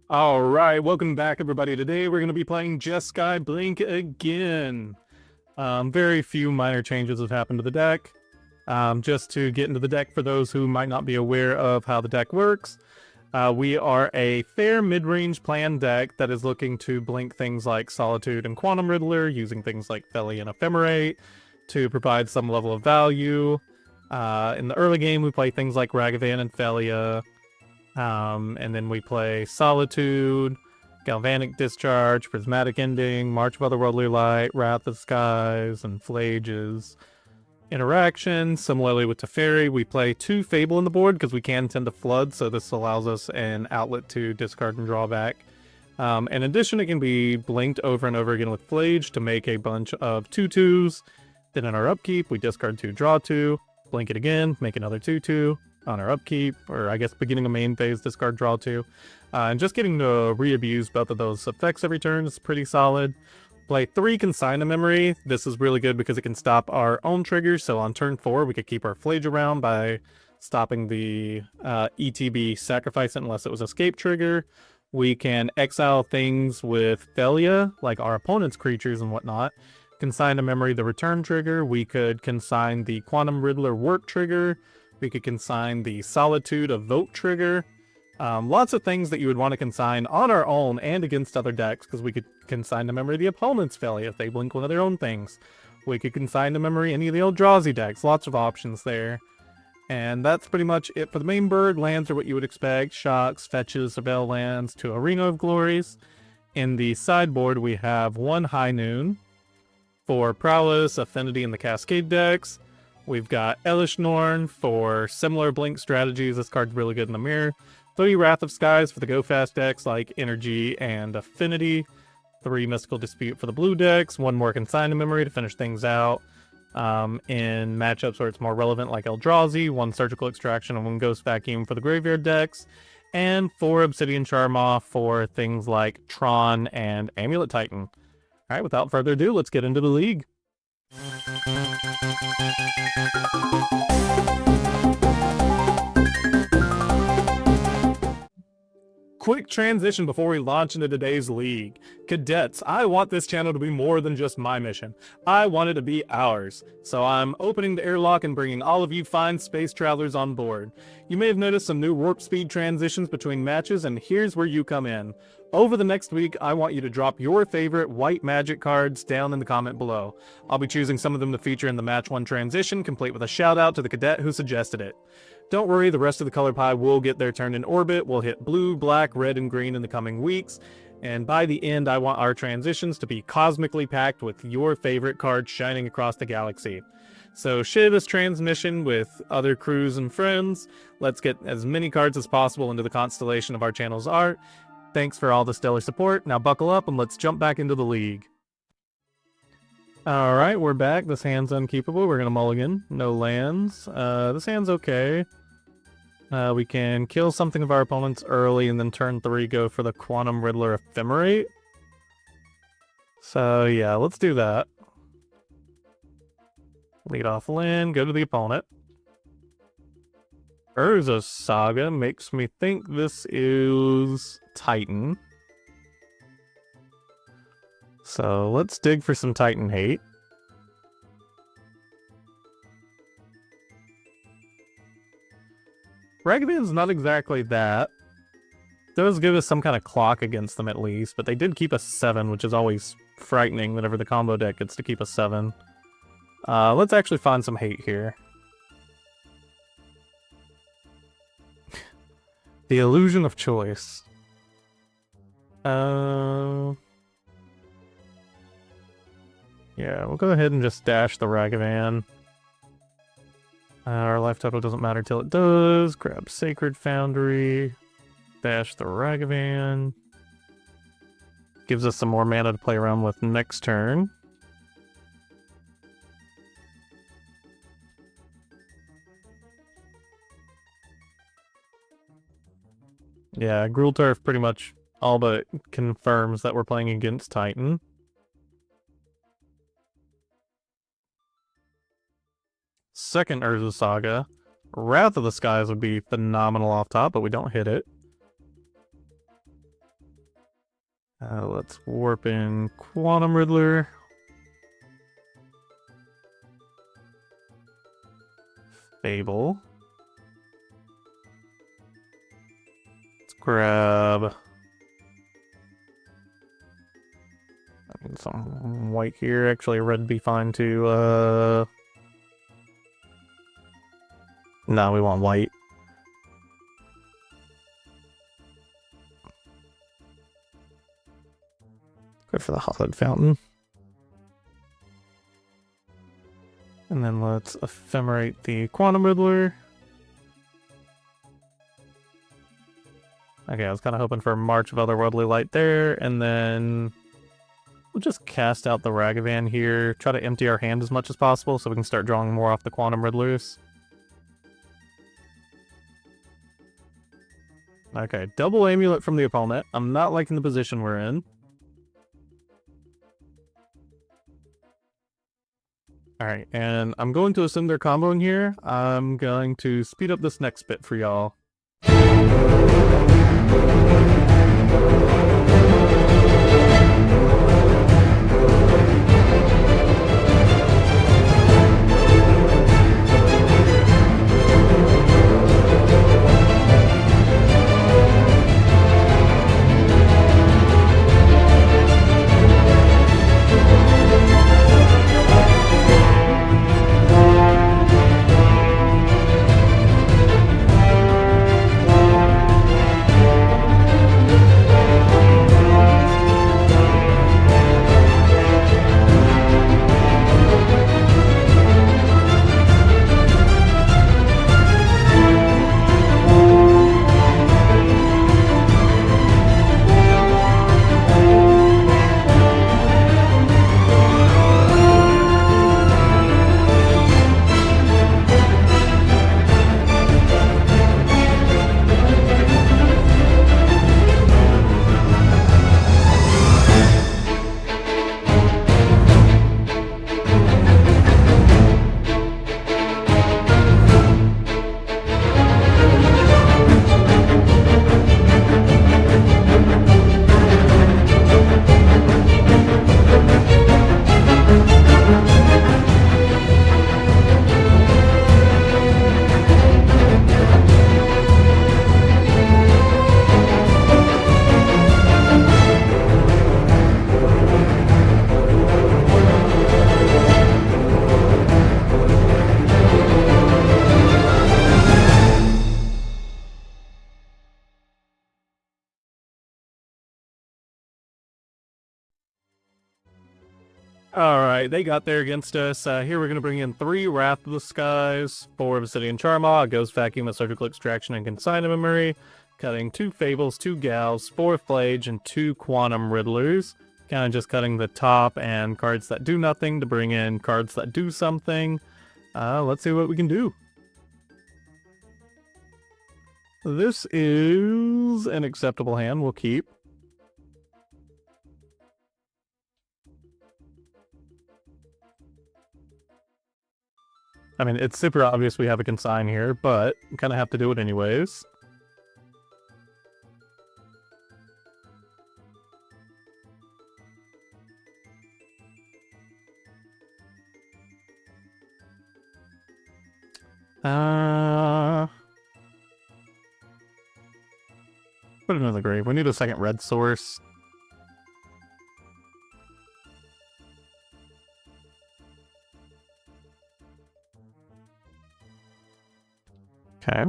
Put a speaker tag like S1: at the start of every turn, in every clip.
S1: Alright, welcome back everybody. Today we're going to be playing Jeskai Blink again. Very few minor changes have happened to the deck. Just to get into the deck for those who might not be aware of how the deck works, we are a fair mid-range plan deck that is looking to blink things like Solitude and Quantum Riddler, using things like Phelia and Ephemerate to provide some level of value. In the early game we play things like Ragavan and Phelia. And then we play Solitude, Galvanic Discharge, Prismatic Ending, March of Otherworldly Light, Wrath of Skies, and Phlage's interaction. Similarly with Teferi, we play 2 Fable in the board because we can tend to flood, so this allows us an outlet to discard and draw back. In addition, it can be blinked over and over again with Phlage to make a bunch of 2/2s. Then in our upkeep, we discard 2, draw 2, blink it again, make another 2/2. On our upkeep, or I guess beginning of main phase, discard, draw 2. And just getting to re-abuse both of those effects every turn is pretty solid. Play 3 Consign to Memory. This is really good because it can stop our own triggers, so on turn 4 we could keep our Phlage around by stopping the ETB sacrifice it unless it was escape trigger. We can exile things with Phelia, like our opponent's creatures and whatnot. Consign to Memory the return trigger. We could consign the Quantum Riddler work trigger. We could consign the Solitude Evoke trigger. Lots of things that you would want to consign on our own and against other decks, because we could consign to memory the opponent's Phelia if they blink one of their own things. We could consign to memory any of the Eldrazi decks. Lots of options there. And that's pretty much it for the main board. Lands are what you would expect. Shocks, fetches, Surveil lands to Arena of Glories. In the sideboard, we have 1 High Noon for Prowess, Affinity, and the Cascade decks. We've got Elesh Norn for similar blink strategies. This card's really good in the mirror. 3 Wrath of Skies for the go fast decks like Energy and Affinity. 3 Mystical Dispute for the blue decks. 1 more Consign to Memory to finish things out. In matchups where it's more relevant like Eldrazi, 1 Surgical Extraction and 1 Ghost Vacuum for the graveyard decks. And 4 Obsidian Charmaw for things like Tron and Amulet Titan. Alright, without further ado, let's get into the league. Quick transition before we launch into today's league. Cadets, I want this channel to be more than just my mission. I want it to be ours. So I'm opening the airlock and bringing all of you fine space travelers on board. You may have noticed some new warp speed transitions between matches, and here's where you come in. Over the next week, I want you to drop your favorite white magic cards down in the comment below. I'll be choosing some of them to feature in the Match 1 transition, complete with a shout out to the cadet who suggested it. Don't worry, the rest of the color pie will get their turn in orbit. We'll hit blue, black, red, and green in the coming weeks. And by the end, I want our transitions to be cosmically packed with your favorite cards shining across the galaxy. So share this transmission with other crews and friends. Let's get as many cards as possible into the constellation of our channel's art. Thanks for all the stellar support. Now buckle up and let's jump back into the league. Alright, we're back. This hand's unkeepable. We're gonna mulligan. No lands. This hand's okay. We can kill something of our opponent's early and then turn 3 go for the Quantum Riddler Ephemerate. So yeah, let's do that. Lead off land, go to the opponent. Urza Saga makes me think this is Titan. So let's dig for some Titan hate. Ragavan's not exactly that. Does give us some kind of clock against them at least, but they did keep us 7, which is always frightening whenever the combo deck gets to keep us 7. Let's actually find some hate here. The illusion of choice. Yeah, we'll go ahead and just dash the Ragavan. Our life total doesn't matter till it does. Grab Sacred Foundry. Dash the Ragavan. Gives us some more mana to play around with next turn. Yeah, Gruul Turf pretty much all but confirms that we're playing against Titan. Second Urza Saga. Wrath of the Skies would be phenomenal off top, but we don't hit it. Let's warp in Quantum Riddler. Fable. Let's grab some white here. Actually, red would be fine too. No, we want white. Go for the Hallowed Fountain. And then let's ephemerate the Quantum Riddler. Okay, I was kind of hoping for a March of Otherworldly Light there, and then we'll just cast out the Ragavan here, try to empty our hand as much as possible so we can start drawing more off the Quantum Riddlers. Okay, double amulet from the opponent. I'm not liking the position we're in. Alright, and I'm going to assume they're comboing here. I'm going to speed up this next bit for y'all. Alright, they got there against us. Here we're going to bring in 3 Wrath of the Skies, 4 Obsidian Charmaw, a Ghost Vacuum, a Surgical Extraction, and Consign Memory, cutting 2 Fables, 2 Gals, 4 Phlage, and 2 Quantum Riddlers. Kind of just cutting the top and cards that do nothing to bring in cards that do something. Let's see what we can do. This is an acceptable hand, we'll keep. I mean, it's super obvious we have a Consign here, but we kind of have to do it anyways. Put it in the grave. We need a second red source. Okay,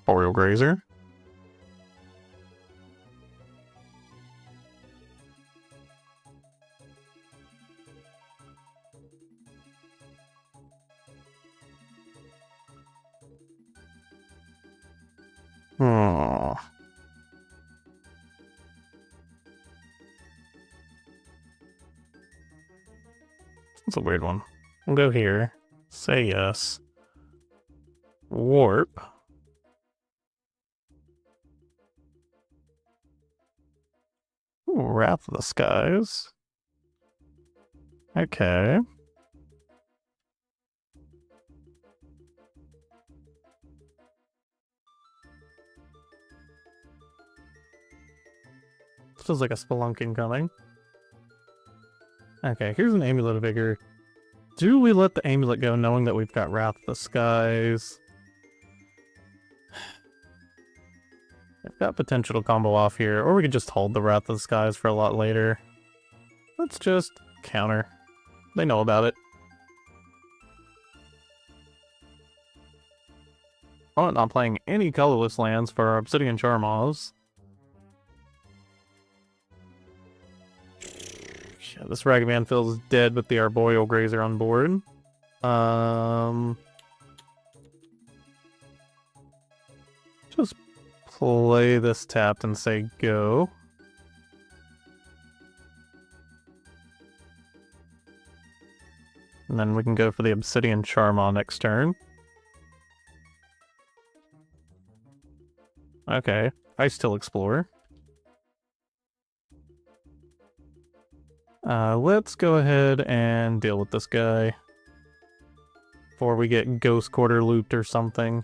S1: Boreal Grazer. Oh. That's a weird one. We'll go here. Say yes. Warp. Ooh, Wrath of the Skies. Okay. Feels like a spelunking coming. Okay, here's an Amulet of Vigor. Do we let the amulet go knowing that we've got Wrath of the Skies? I've got potential to combo off here, or we could just hold the Wrath of the Skies for a lot later. Let's just counter. They know about it. Oh, not playing any colorless lands for our Obsidian Charmaws. Yeah, this Ragavan feels dead with the Arboreal Grazer on board. Just play this tapped and say go. And then we can go for the Obsidian Charmaw next turn. Okay, I still explore. Let's go ahead and deal with this guy before we get Ghost Quarter looped or something.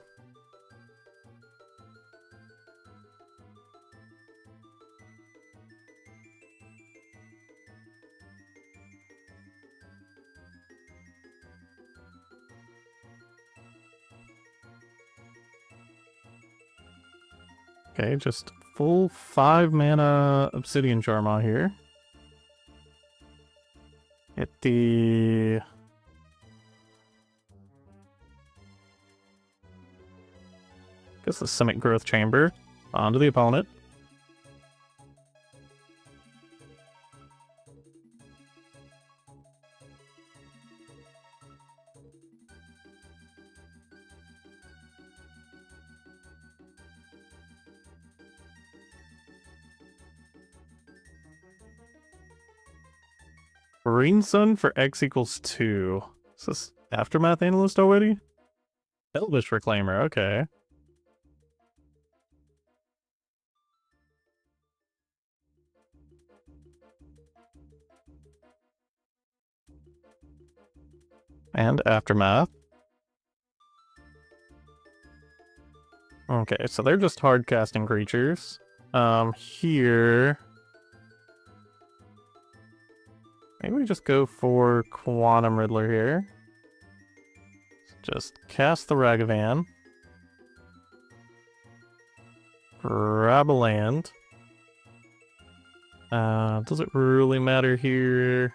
S1: Okay, just full 5 mana Obsidian Charmaw here. Hit the... guess the Simic Growth Chamber onto the opponent. Green Sun for X equals 2. Is this Aftermath Analyst already? Elvish Reclaimer, okay. And Aftermath. Okay, so they're just hard casting creatures. Here... maybe we just go for Quantum Riddler here. Just cast the Ragavan. Grab a land. Does it really matter here?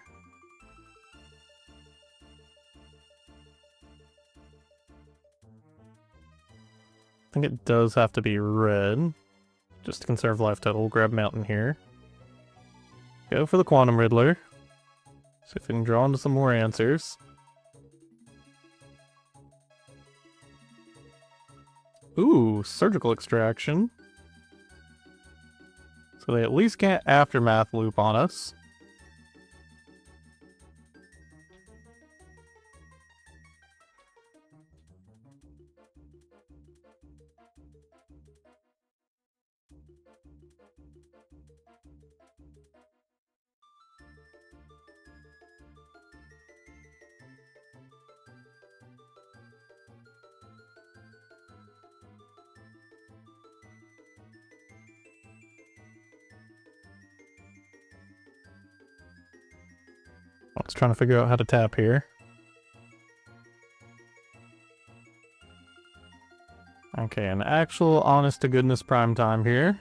S1: I think it does have to be red. Just to conserve life total, grab Mountain here. Go for the Quantum Riddler. See if we can draw into some more answers. Ooh, Surgical Extraction. So they at least can't Aftermath loop on us. I was trying to figure out how to tap here. Okay, an actual honest-to-goodness prime time here.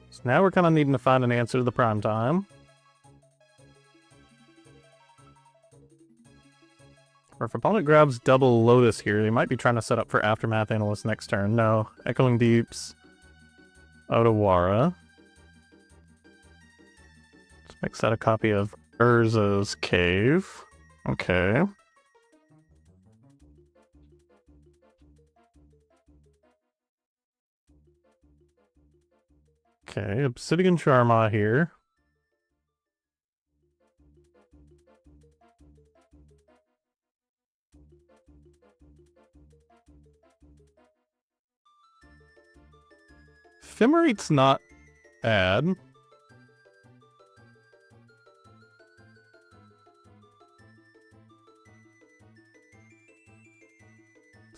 S1: So now we're kind of needing to find an answer to the prime time. Or if opponent grabs double Lotus here, they might be trying to set up for Aftermath Analyst next turn. No. Echoing Deeps. Otawara. Let's make that a copy of Urza's Cave. Okay. Okay, Obsidian Charmaw here. Ephemerate's not bad.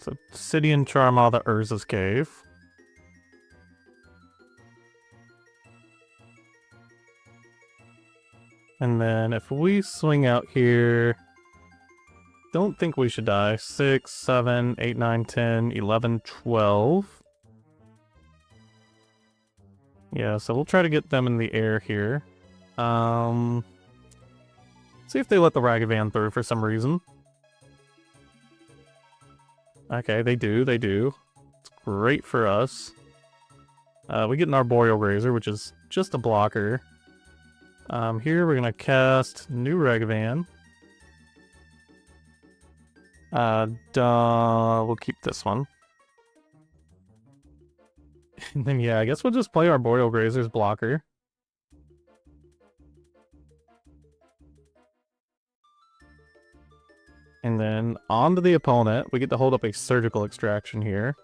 S1: So Obsidian Charmaw, the Urza's Cave. And then if we swing out here, don't think we should die. 6, 7, 8, 9, 10, 11, 12. Yeah, so we'll try to get them in the air here. See if they let the Ragavan through for some reason. Okay, they do. It's great for us. We get an Arboreal Razor, which is just a blocker. Here we're gonna cast new Ragavan. We'll keep this one. And then yeah, I guess we'll just play Arboreal Razor's blocker. And then on to the opponent, we get to hold up a Surgical Extraction here.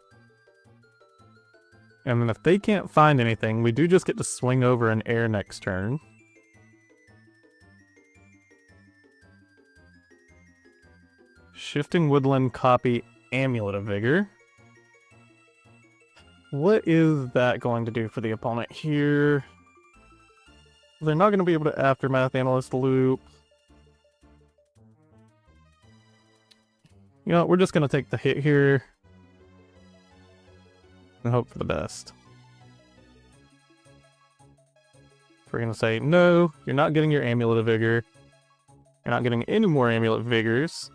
S1: And then if they can't find anything, we do just get to swing over an air next turn. Shifting Woodland, copy Amulet of Vigor. What is that going to do for the opponent here? They're not going to be able to Aftermath Analyst loop. You know, we're just going to take the hit here and hope for the best. We're going to say, no, you're not getting your Amulet of Vigor. You're not getting any more Amulet Vigors.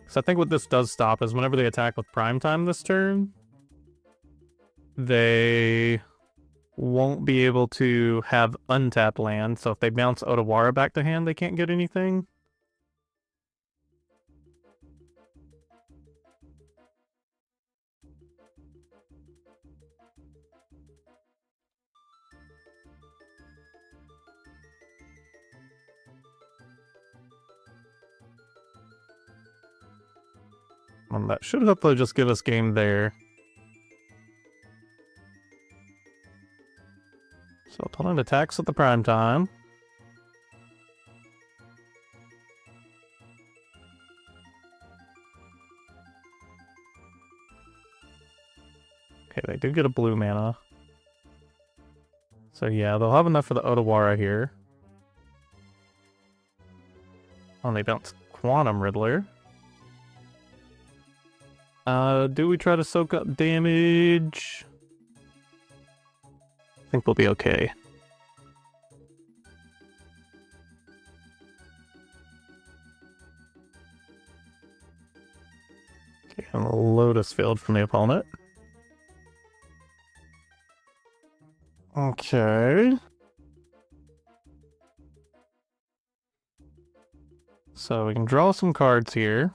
S1: So I think what this does stop is whenever they attack with Prime Time this turn, they won't be able to have untapped land. So if they bounce Otawara back to hand, they can't get anything. And that should hopefully just give us game there. So opponent attacks at the Prime Time. Okay, they do get a blue mana. So yeah, they'll have enough for the Otawara here. Oh, they bounce Quantum Riddler. Do we try to soak up damage? I think we'll be okay. Okay, and a Lotus Field from the opponent. Okay. So we can draw some cards here.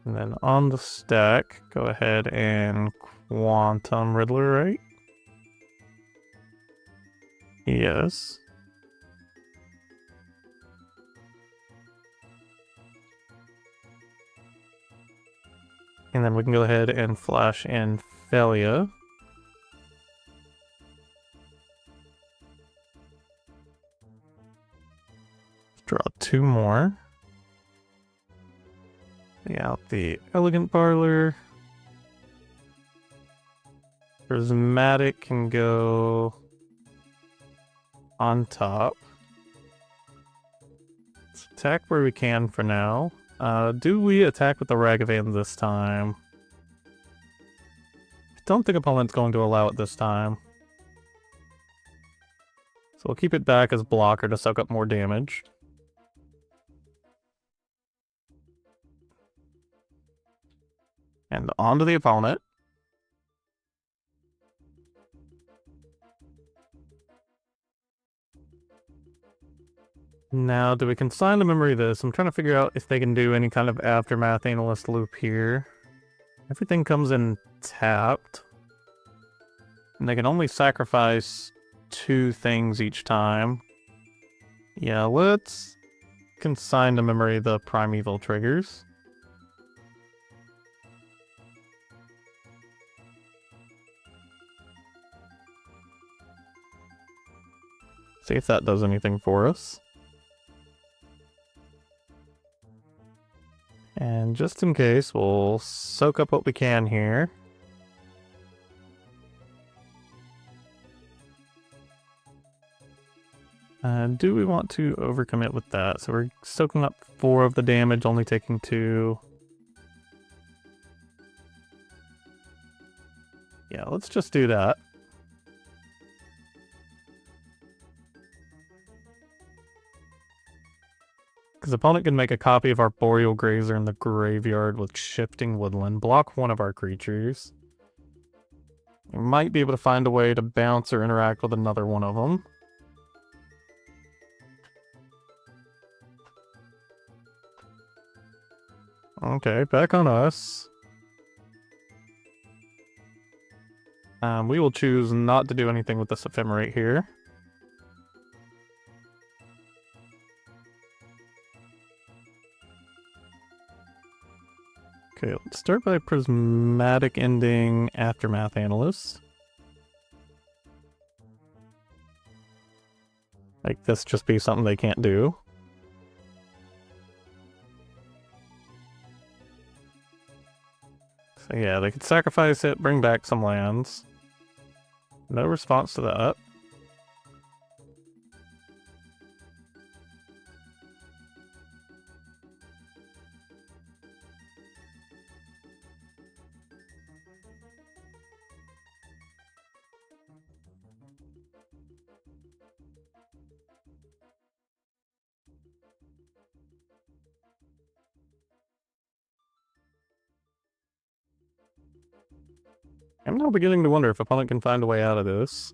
S1: And then on the stack, go ahead and Quantum Riddler, right? Yes. And then we can go ahead and flash in Phelia. Draw two more. Lay out the Elegant Parlor. Prismatic can go on top. Let's attack where we can for now. Do we attack with the Ragavan this time? I don't think opponent's going to allow it this time. So we'll keep it back as blocker to soak up more damage. And on to the opponent. Now, do we consign the memory of this? I'm trying to figure out if they can do any kind of Aftermath Analyst loop here. Everything comes in tapped. And they can only sacrifice 2 things each time. Yeah, let's consign to memory the Primeval triggers. See if that does anything for us. And just in case, we'll soak up what we can here. Do we want to overcommit with that? So we're soaking up 4 of the damage, only taking 2. Yeah, let's just do that. Because opponent can make a copy of our Boreal Grazer in the graveyard with Shifting Woodland, block 1 of our creatures. We might be able to find a way to bounce or interact with another one of them. Okay, back on us. We will choose not to do anything with this Ephemerate here. Okay, let's start by Prismatic Ending Aftermath Analyst. Like, this just be something they can't do. So yeah, they could sacrifice it, bring back some lands. No response to that. I'm now beginning to wonder if opponent can find a way out of this.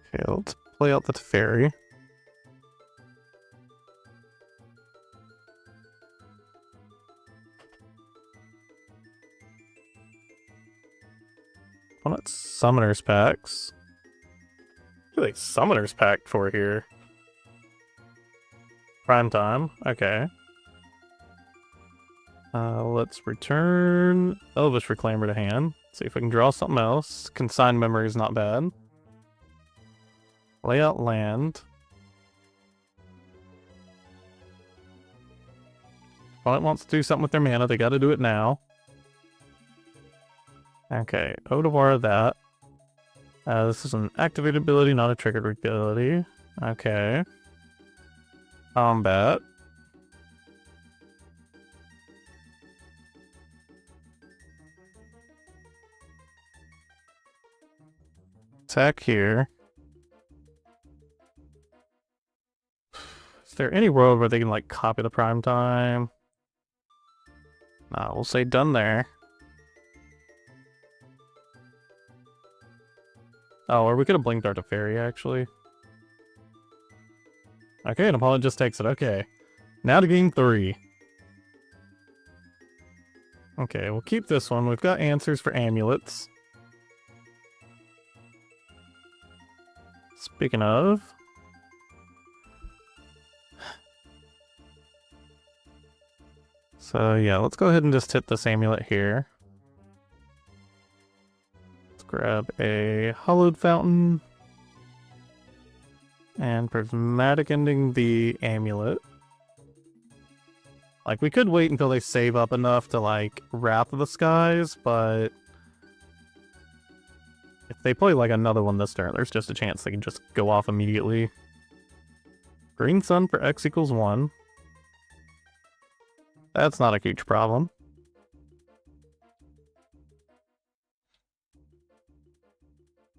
S1: Okay, let's play out the Teferi. Opponent's Summoner's Packs. What are they Summoner's Pact for here? Prime time, okay. Let's return Elvish Reclaimer to hand. See if we can draw something else. Consign Memory is not bad. Lay out land. Opponent wants to do something with their mana, they gotta do it now. Okay, Odawara that. This is an activated ability, not a triggered ability. Okay. Combat. Attack here. Is there any world where they can, like, copy the prime time? Nah, we'll say done there. Oh, or we could have blinked our Teferi, actually. Okay, and opponent just takes it. Okay. Now to game 3. Okay, we'll keep this one. We've got answers for amulets. Speaking of... So yeah, let's go ahead and just hit this amulet here. Let's grab a Hallowed Fountain. And Prismatic Ending the amulet. Like, we could wait until they save up enough to, like, Wrath of the Skies, but... if they play, like, another one this turn, there's just a chance they can just go off immediately. Green Sun for X equals 1. That's not a huge problem.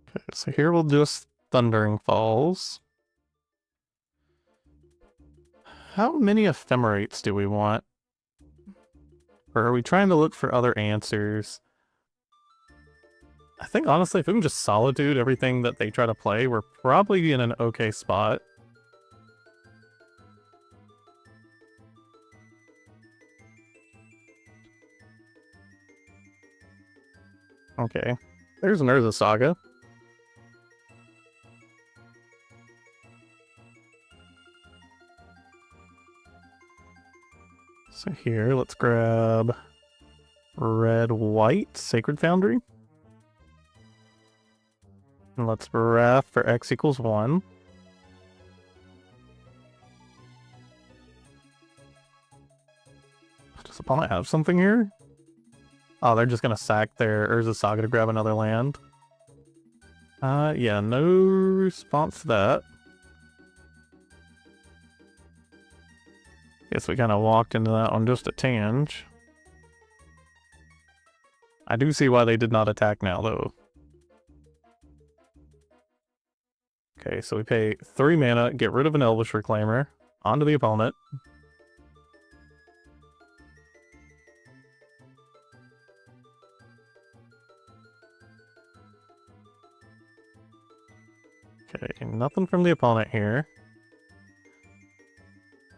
S1: Okay, so here we'll do a Thundering Falls. How many Ephemerates do we want? Or are we trying to look for other answers? I think, honestly, if we can just Solitude everything that they try to play, we're probably in an okay spot. Okay. There's an Urza Saga. So here, let's grab red-white Sacred Foundry. And let's Wrath for X equals 1. Does opponent have something here? Oh, they're just gonna sack their Urza Saga to grab another land. Yeah, no response to that. Guess we kind of walked into that one just a tinge. I do see why they did not attack now, though. Okay, so we pay 3 mana, get rid of an Elvish Reclaimer, onto the opponent. Okay, nothing from the opponent here.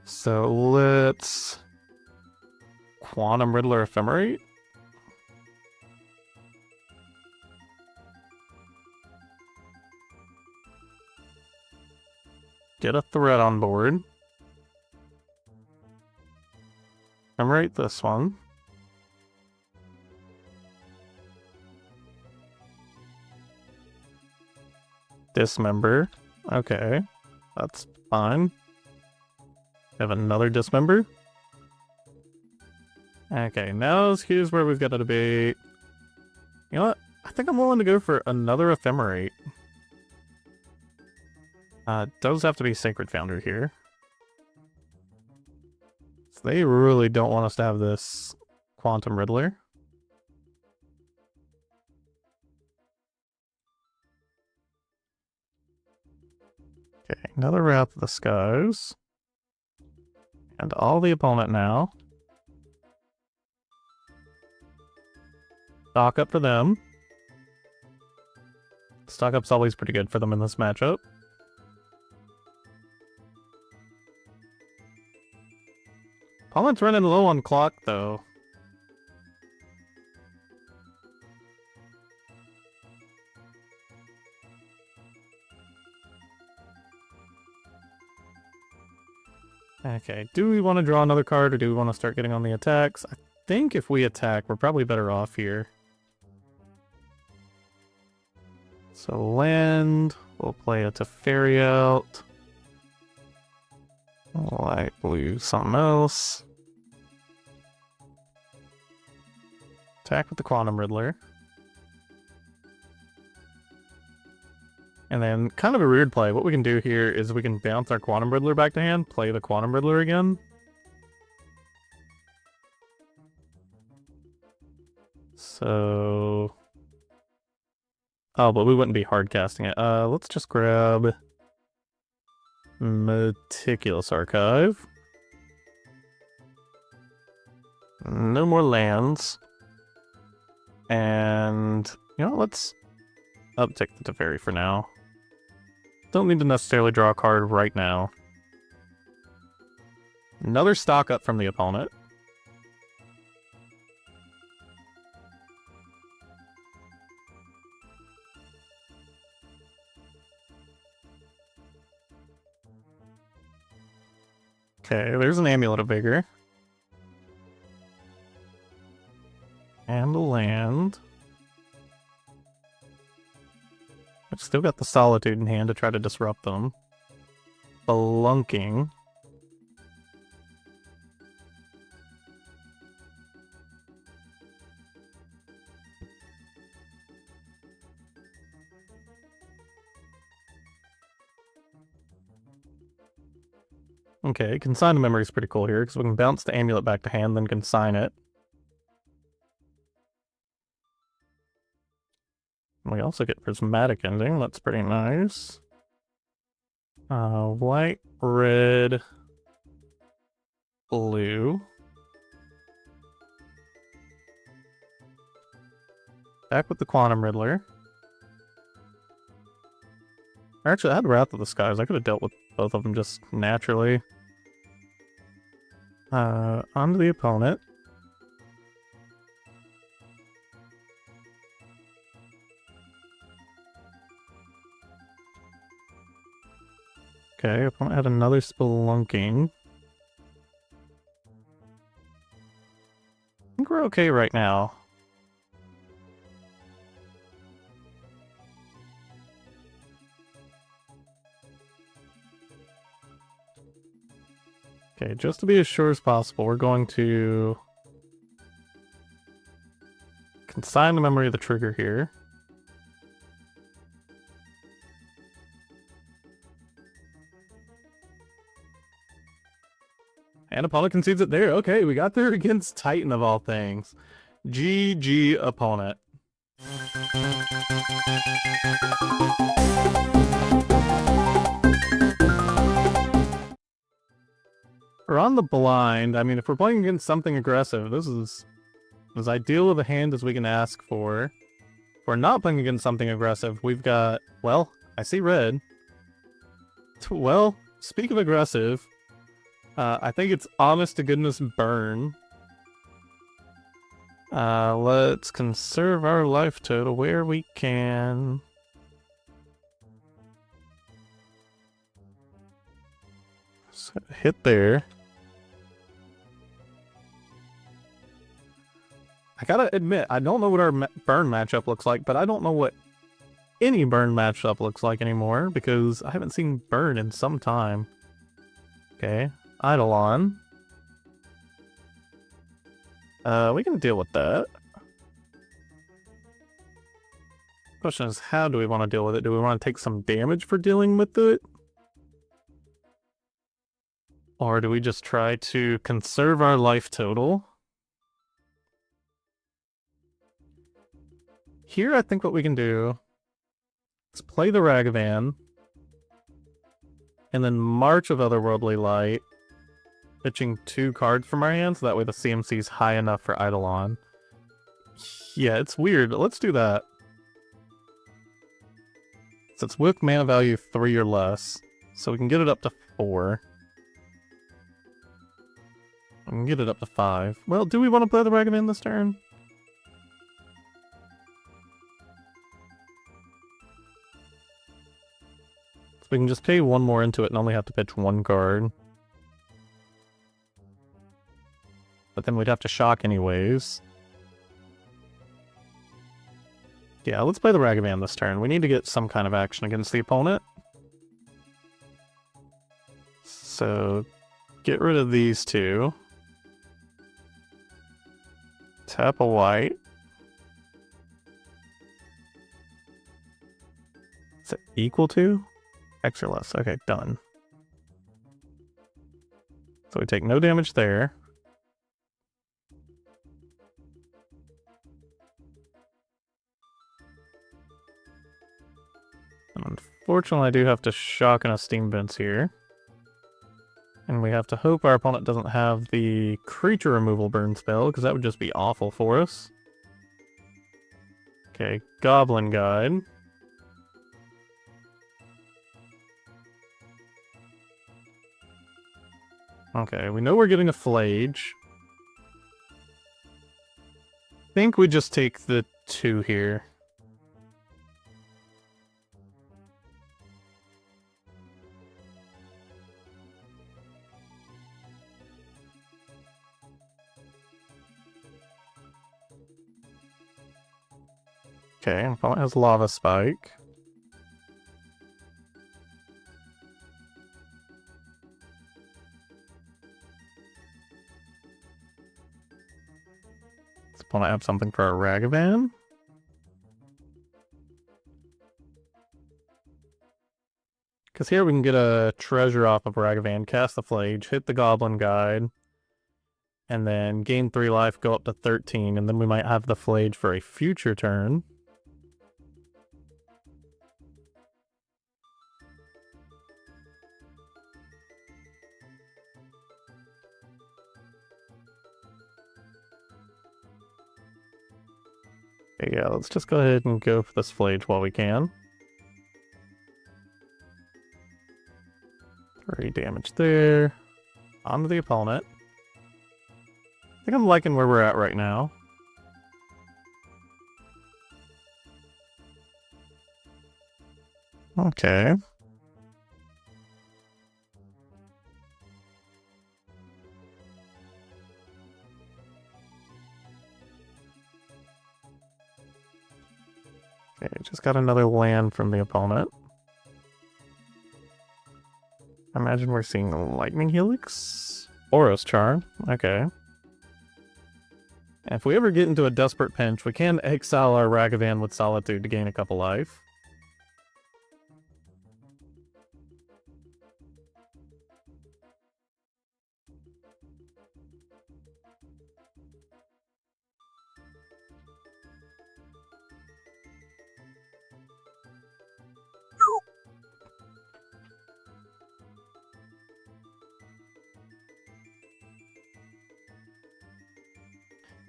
S1: So let's Quantum Riddler Ephemerate. Get a threat on board. Ephemerate this one. Dismember. Okay, that's fine. Have another Dismember. Okay, now here's where we've got a debate. You know what? I think I'm willing to go for another Ephemerate. Does have to be Sacred Foundry here. So they really don't want us to have this Quantum Riddler. Okay, another Wrath of the Skies. And all the opponent now. Stock up for them. Stock up's always pretty good for them in this matchup. Opponent's running low on clock, though. Okay, do we want to draw another card, or do we want to start getting on the attacks? I think if we attack, we're probably better off here. So land, we'll play a Teferi out. Light blue, something else. Attack with the Quantum Riddler. And then, kind of a weird play, what we can do here is we can bounce our Quantum Riddler back to hand, play the Quantum Riddler again. So... Oh, but we wouldn't be hard casting it. Let's just grab Meticulous Archive. No more lands. And, you know, let's uptick the Teferi for now. Don't need to necessarily draw a card right now. Another stock up from the opponent. Okay, there's an Amulet of Vigor. And a land. I've still got the Solitude in hand to try to disrupt them. Spelunking. Okay, Consign to Memory is pretty cool here, because we can bounce the Amulet back to hand, then consign it. We also get Prismatic Ending, that's pretty nice. White, red, blue. Back with the Quantum Riddler. Actually, I had Wrath of the Skies. I could have dealt with both of them just naturally. Onto the opponent. Okay, opponent had another Spelunking. I think we're okay right now. Okay, just to be as sure as possible, we're going to consign the memory of the trigger here. And opponent concedes it there. Okay, we got there against Titan of all things. GG opponent. We're on the blind. I mean, if we're playing against something aggressive, this is as ideal of a hand as we can ask for. If we're not playing against something aggressive, we've got, well, I see red. Well, speak of aggressive, I think it's honest to goodness burn. Let's conserve our life total where we can. So hit there. I gotta admit, I don't know what our burn matchup looks like, but I don't know what any burn matchup looks like anymore, because I haven't seen burn in some time. Okay, Eidolon. We can deal with that. Question is, how do we want to deal with it? Do we want to take some damage for dealing with it? Or do we just try to conserve our life total? Here, I think what we can do is play the Ragavan, and then March of Otherworldly Light, pitching 2 cards from our hand, so that way the CMC is high enough for Eidolon. Yeah, it's weird. Let's do that. So it's with mana value 3 or less, so we can get it up to 4. We can get it up to 5. Well, do we want to play the Ragavan this turn? We can just pay 1 more into it and only have to pitch 1 card. But then we'd have to shock anyways. Yeah, let's play the Ragavan this turn. We need to get some kind of action against the opponent. So, get rid of these 2. Tap a white. Is it equal to? X or less. Okay, done. So we take no damage there. And unfortunately, I do have to shock and a Steam Vents here. And we have to hope our opponent doesn't have the creature removal burn spell, because that would just be awful for us. Okay, Goblin Guide. Okay, we know we're getting a Phlage. I think we just take the 2 here. Okay, opponent has Lava Spike. Want to have something for our Ragavan? Because here we can get a treasure off of Ragavan, cast the Phlage, hit the Goblin Guide, and then gain 3 life, go up to 13, and then we might have the Phlage for a future turn. Okay, yeah, let's just go ahead and go for this Phlage while we can. 3 damage there. On to the opponent. I think I'm liking where we're at right now. Okay. Okay, just got another land from the opponent. I imagine we're seeing the Lightning Helix. Oros Charm. Okay. If we ever get into a desperate pinch, we can exile our Ragavan with Solitude to gain a couple life.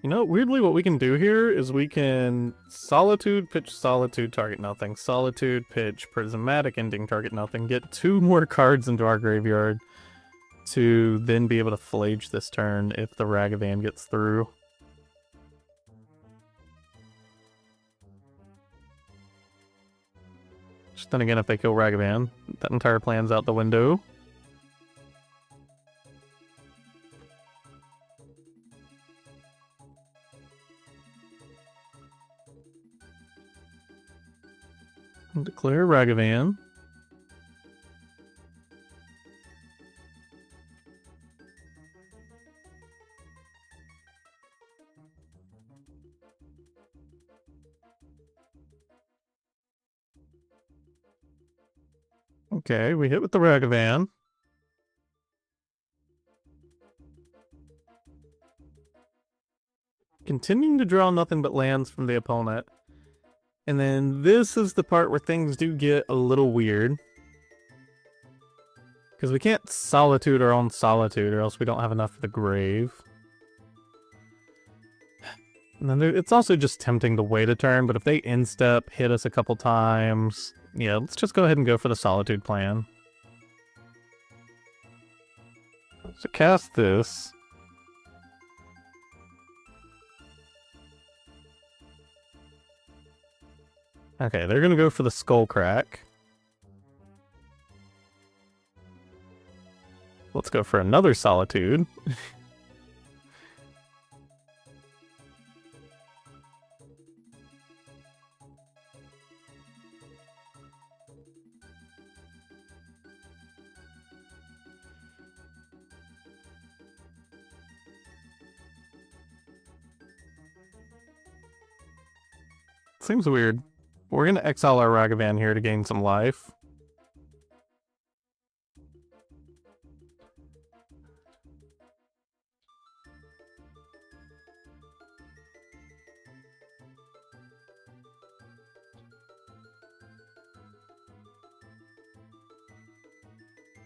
S1: You know, weirdly what we can do here is we can Solitude, pitch Solitude, target nothing. Solitude, pitch Prismatic Ending, target nothing. Get 2 more cards into our graveyard to then be able to Phlage this turn if the Ragavan gets through. Just then again, if they kill Ragavan, that entire plan's out the window. Declare Ragavan. Okay, we hit with the Ragavan. Continuing to draw nothing but lands from the opponent. And then this is the part where things do get a little weird. Because we can't Solitude our own Solitude, or else we don't have enough for the grave. And then it's also just tempting to wait a turn, but if they instep, hit us a couple times... Yeah, let's just go ahead and go for the Solitude plan. So cast this. Okay, they're gonna go for the Skull Crack. Let's go for another Solitude. Seems weird. We're gonna exile our Ragavan here to gain some life.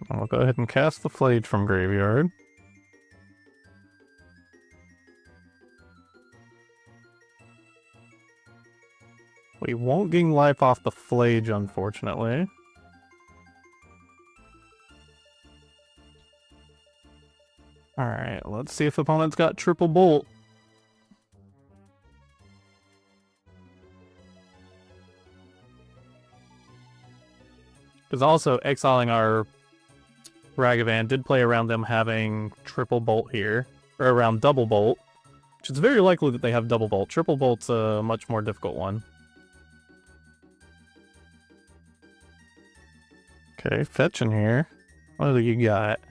S1: I'll go ahead and cast the Phlage from graveyard. We won't gain life off the Phlage, unfortunately. Alright, let's see if opponent's got triple bolt. Because also, exiling our Ragavan did play around them having triple bolt here, or around double bolt, which is very likely that they have double bolt. Triple bolt's a much more difficult one. Okay, fetching here. What do you got?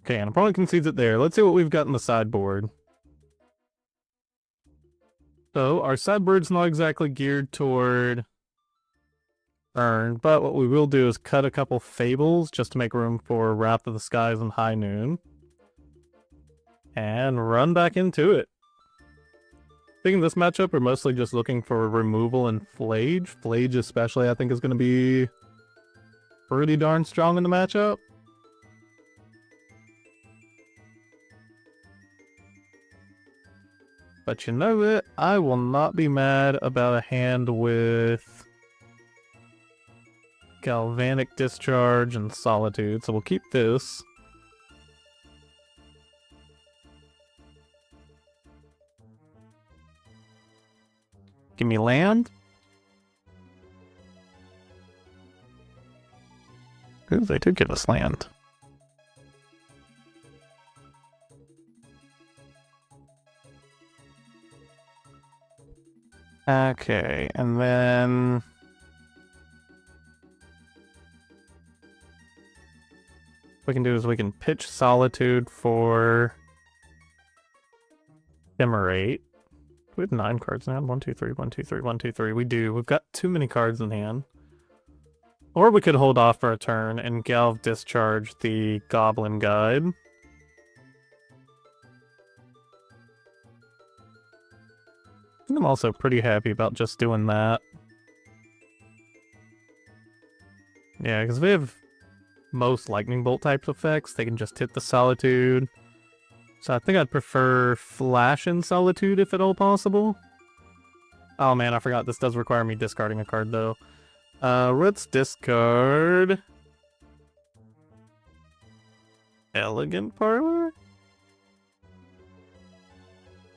S1: Okay, and opponent concedes it there. Let's see what we've got in the sideboard. So, our sideboard's not exactly geared toward burn, but what we will do is cut a couple Fables just to make room for Wrath of the Skies and High Noon. And run back into it. Thinking this matchup, we're mostly just looking for removal and Phlage. Phlage especially, I think, is going to be pretty darn strong in the matchup. But you know what? I will not be mad about a hand with Galvanic Discharge and Solitude, so we'll keep this. Give me land. Ooh, they did give us land. Okay, and then... we can do is we can pitch Solitude for Ephemerate. We have 9 cards now. 1, 2, 3, 1, 2, 3, 1, 2, 3. We do. We've got too many cards in hand. Or we could hold off for a turn and Galvanic Discharge the Goblin Guide. I'm also pretty happy about just doing that. Yeah, because we have most Lightning Bolt types effects. They can just hit the Solitude. So I think I'd prefer Flash and Solitude if at all possible. Oh man, I forgot this does require me discarding a card though. Let's discard Elegant Parlor?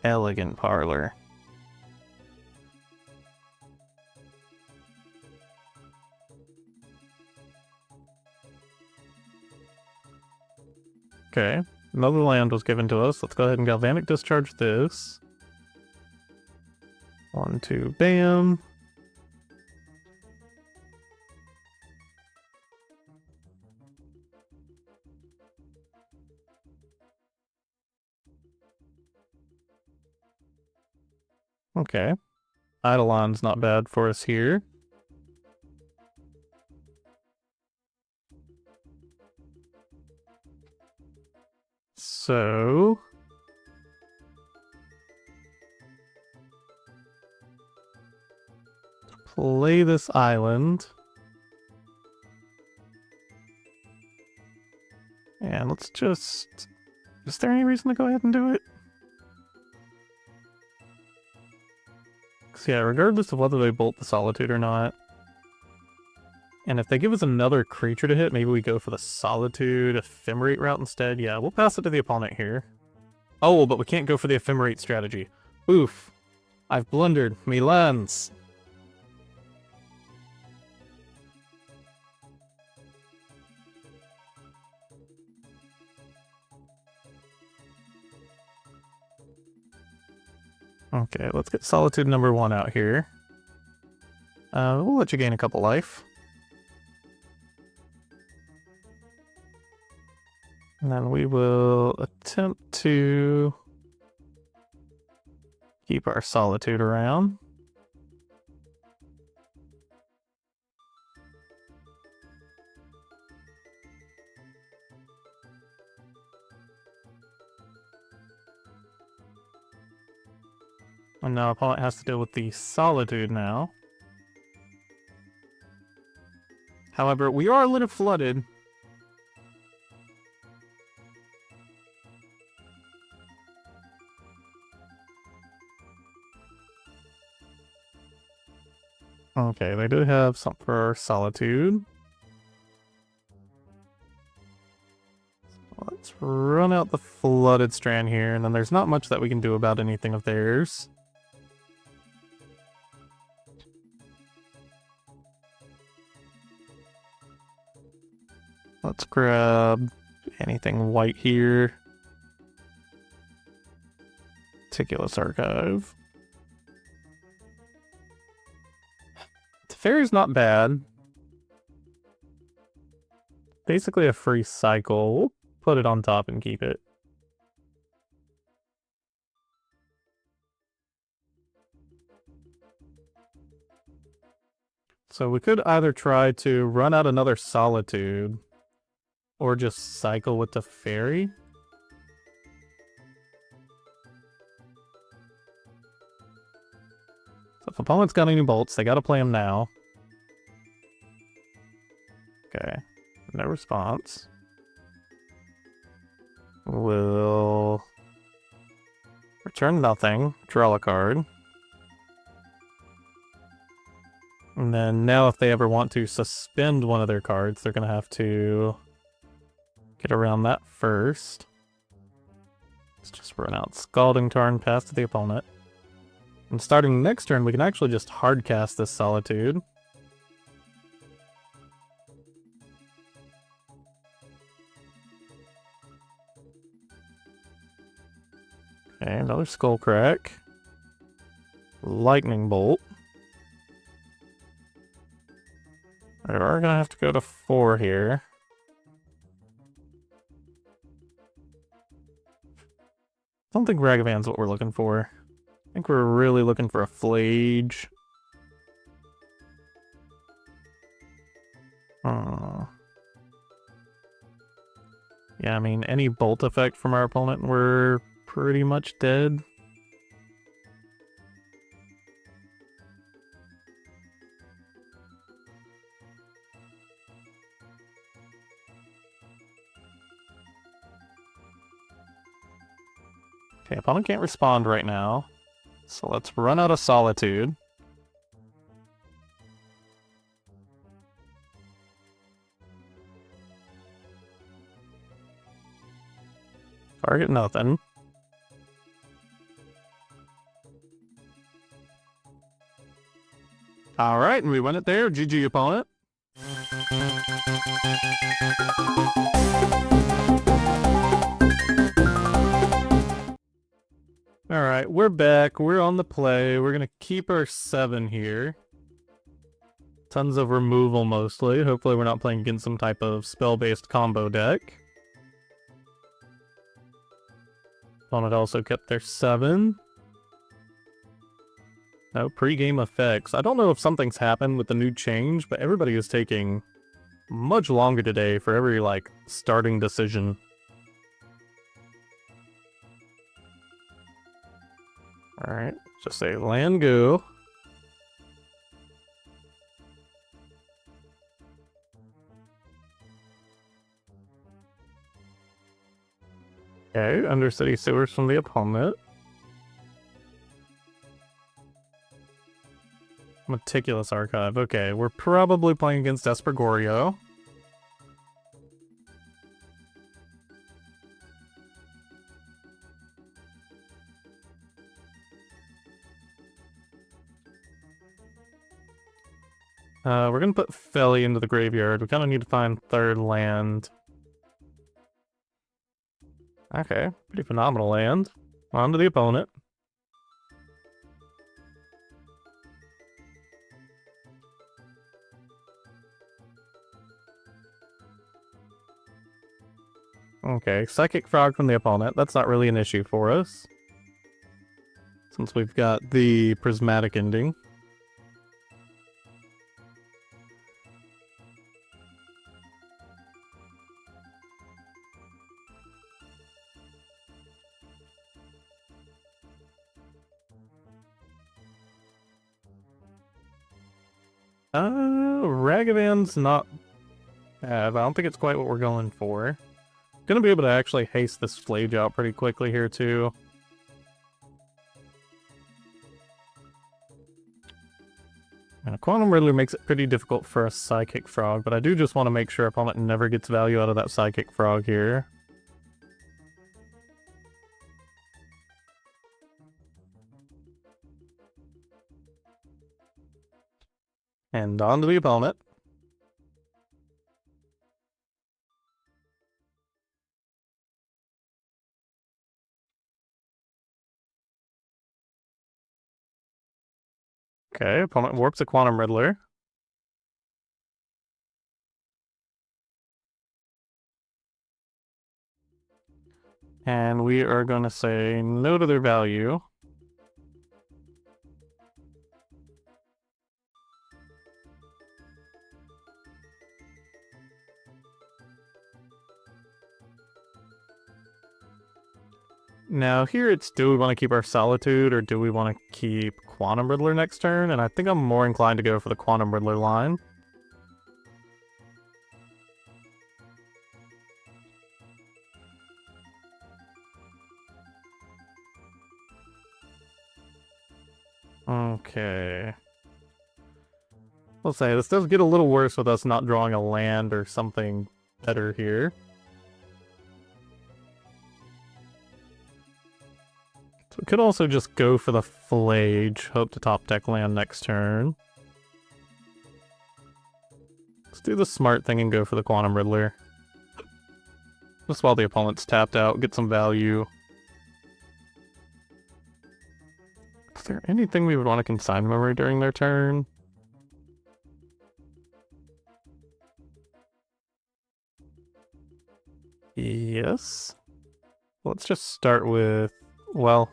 S1: Elegant Parlor. Okay, another land was given to us. Let's go ahead and Galvanic Discharge this. 1, 2, bam. Okay. Eidolon's not bad for us here. So... play this island. And let's just... is there any reason to go ahead and do it? Because yeah, regardless of whether they bolt the Solitude or not. And if they give us another creature to hit, maybe we go for the Solitude Ephemerate route instead. Yeah, we'll pass it to the opponent here. Oh, but we can't go for the Ephemerate strategy. Oof. I've blundered. Me lands. Okay, let's get Solitude number 1 out here. We'll let you gain a couple life. And then we will attempt to keep our Solitude around. And now opponent has to deal with the Solitude now. However, we are a little flooded. Okay, they do have something for Solitude. So let's run out the Flooded Strand here, and then there's not much that we can do about anything of theirs. Let's grab anything white here. Meticulous Archive. Teferi's not bad. Basically a free cycle. We'll put it on top and keep it. So we could either try to run out another Solitude or just cycle with Teferi. So if opponent's got any bolts, they gotta play them now. Okay, no response. We'll return nothing, draw a card. And then now if they ever want to suspend one of their cards, they're gonna have to get around that first. Let's just run out Scalding Tarn, pass to the opponent. And starting next turn, we can actually just hardcast this Solitude. Okay, another Skull Crack. Lightning Bolt. We are gonna have to go to 4 here. don't think Ragavan's what we're looking for. I think we're really looking for a Phlage. Yeah, I mean, any bolt effect from our opponent, we're pretty much dead. Okay, opponent can't respond right now. So let's run out of Solitude. Target nothing. Alright, and we win it there. GG, opponent. Alright, we're back. We're on the play. We're gonna keep our 7 here. Tons of removal mostly. Hopefully we're not playing against some type of spell-based combo deck. Opponent also kept their 7. No pre-game effects. I don't know if something's happened with the new change, but everybody is taking much longer today for every, like, starting decision. Alright, just say land go. Okay, Undercity Sewers from the opponent. Meticulous Archive. Okay, we're probably playing against Espergorio. We're gonna put Phelia into the graveyard. We kind of need to find third land. Okay, pretty phenomenal land. On to the opponent. Okay, Psychic Frog from the opponent. That's not really an issue for us, since we've got the Prismatic Ending. Ragavan's not bad. I don't think it's quite what we're going for. Gonna be able to actually haste this Phlage out pretty quickly here, too. Quantum Riddler makes it pretty difficult for a Psychic Frog, but I do just want to make sure opponent never gets value out of that Psychic Frog here. And on to the opponent. Okay, opponent warps a Quantum Riddler. And we are going to say no to their value. Now here it's, do we want to keep our Solitude or do we want to keep Quantum Riddler next turn? And I think I'm more inclined to go for the Quantum Riddler line. Okay. Let's say this does get a little worse with us not drawing a land or something better here. So we could also just go for the Phlage, hope to top deck land next turn. Let's do the smart thing and go for the Quantum Riddler. Just while the opponent's tapped out, get some value. Is there anything we would want to consign memory during their turn? Yes. Let's just start with well,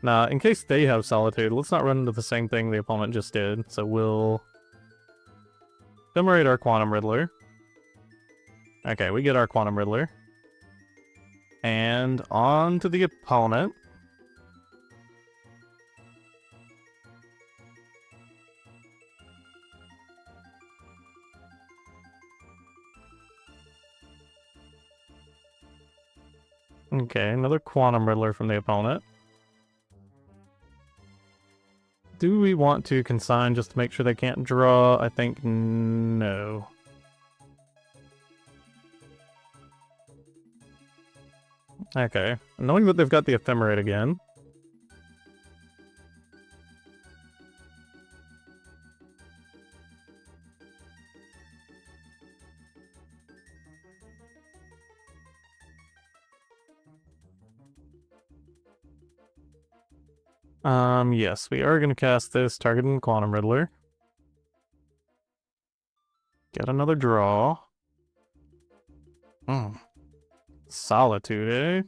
S1: nah, in case they have Solitude, let's not run into the same thing the opponent just did. So we'll Ephemerate our Quantum Riddler. Okay, we get our Quantum Riddler. And on to the opponent. Okay, another Quantum Riddler from the opponent. Do we want to consign just to make sure they can't draw? I think no. Okay, knowing that they've got the Ephemerate again. Yes, we are going to cast this, targeting Quantum Riddler. Get another draw. Solitude, eh?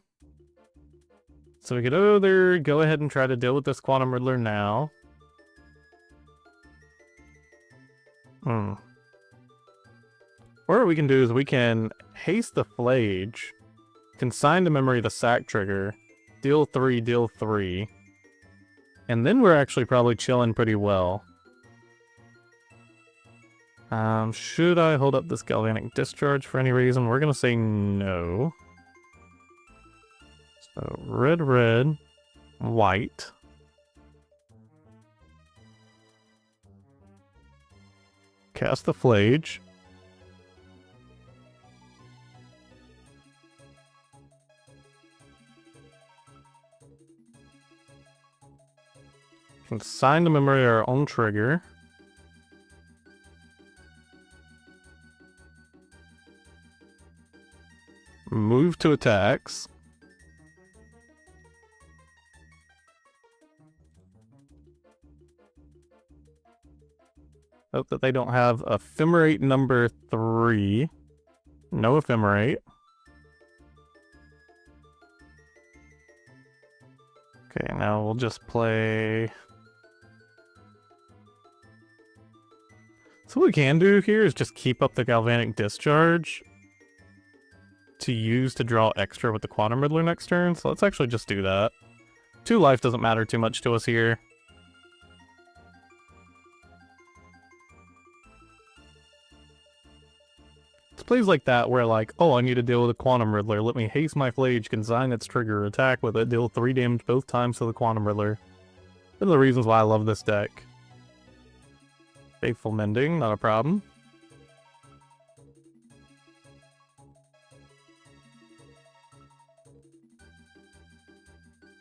S1: So we could either go ahead and try to deal with this Quantum Riddler now. Or what we can do is we can haste the Phlage, consign to memory the sack trigger, deal 3, and then we're actually probably chilling pretty well. Should I hold up this Galvanic Discharge for any reason? We're gonna say no. So red, white. Cast the Phlage. Consign to memory our own trigger. Move to attacks. Hope that they don't have Ephemerate number 3. No Ephemerate. Okay, now we'll just play... So what we can do here is just keep up the Galvanic Discharge to use to draw extra with the Quantum Riddler next turn, so let's actually just do that. 2 life doesn't matter too much to us here. It's plays like that where like, oh, I need to deal with a Quantum Riddler, let me haste my Phlage, consign its trigger, attack with it, deal 3 damage both times to the Quantum Riddler. Those are the reasons why I love this deck. Faithful Mending, not a problem.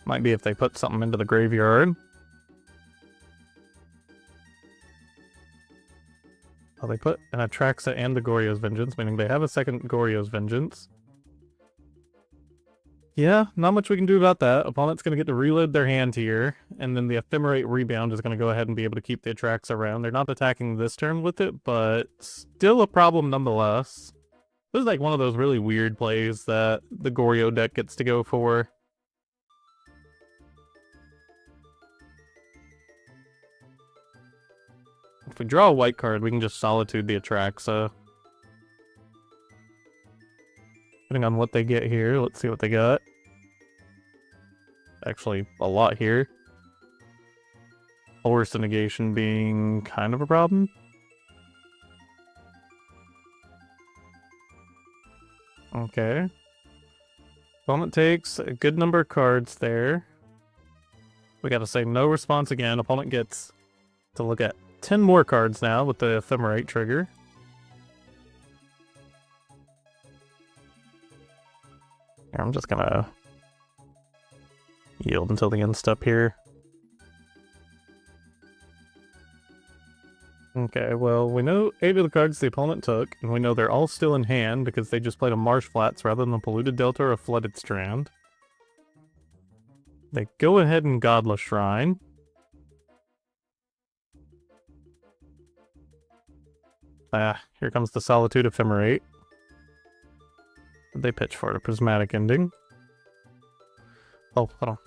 S1: Might be if they put something into the graveyard. Oh, they put an Atraxa and the Goryo's Vengeance, meaning they have a second Goryo's Vengeance. Yeah, not much we can do about that. Opponent's going to get to reload their hand here, and then the Ephemerate Rebound is going to go ahead and be able to keep the Atraxa around. They're not attacking this turn with it, but still a problem nonetheless. This is like one of those really weird plays that the Goryo deck gets to go for. If we draw a white card, we can just Solitude the Atraxa. Depending on what they get here, let's see what they got. Actually, a lot here. Force of Negation being kind of a problem. Okay. Opponent takes a good number of cards there. We gotta say no response again. Opponent gets to look at 10 more cards now with the Ephemerate trigger. Here, I'm just gonna yield until the end step here. Okay, well, we know 8 of the cards the opponent took, and we know they're all still in hand because they just played a Marsh Flats rather than a Polluted Delta or a Flooded Strand. They go ahead and Godless Shrine. Here comes the Solitude Ephemerate. They pitch for it, a Prismatic Ending. Oh, hold on.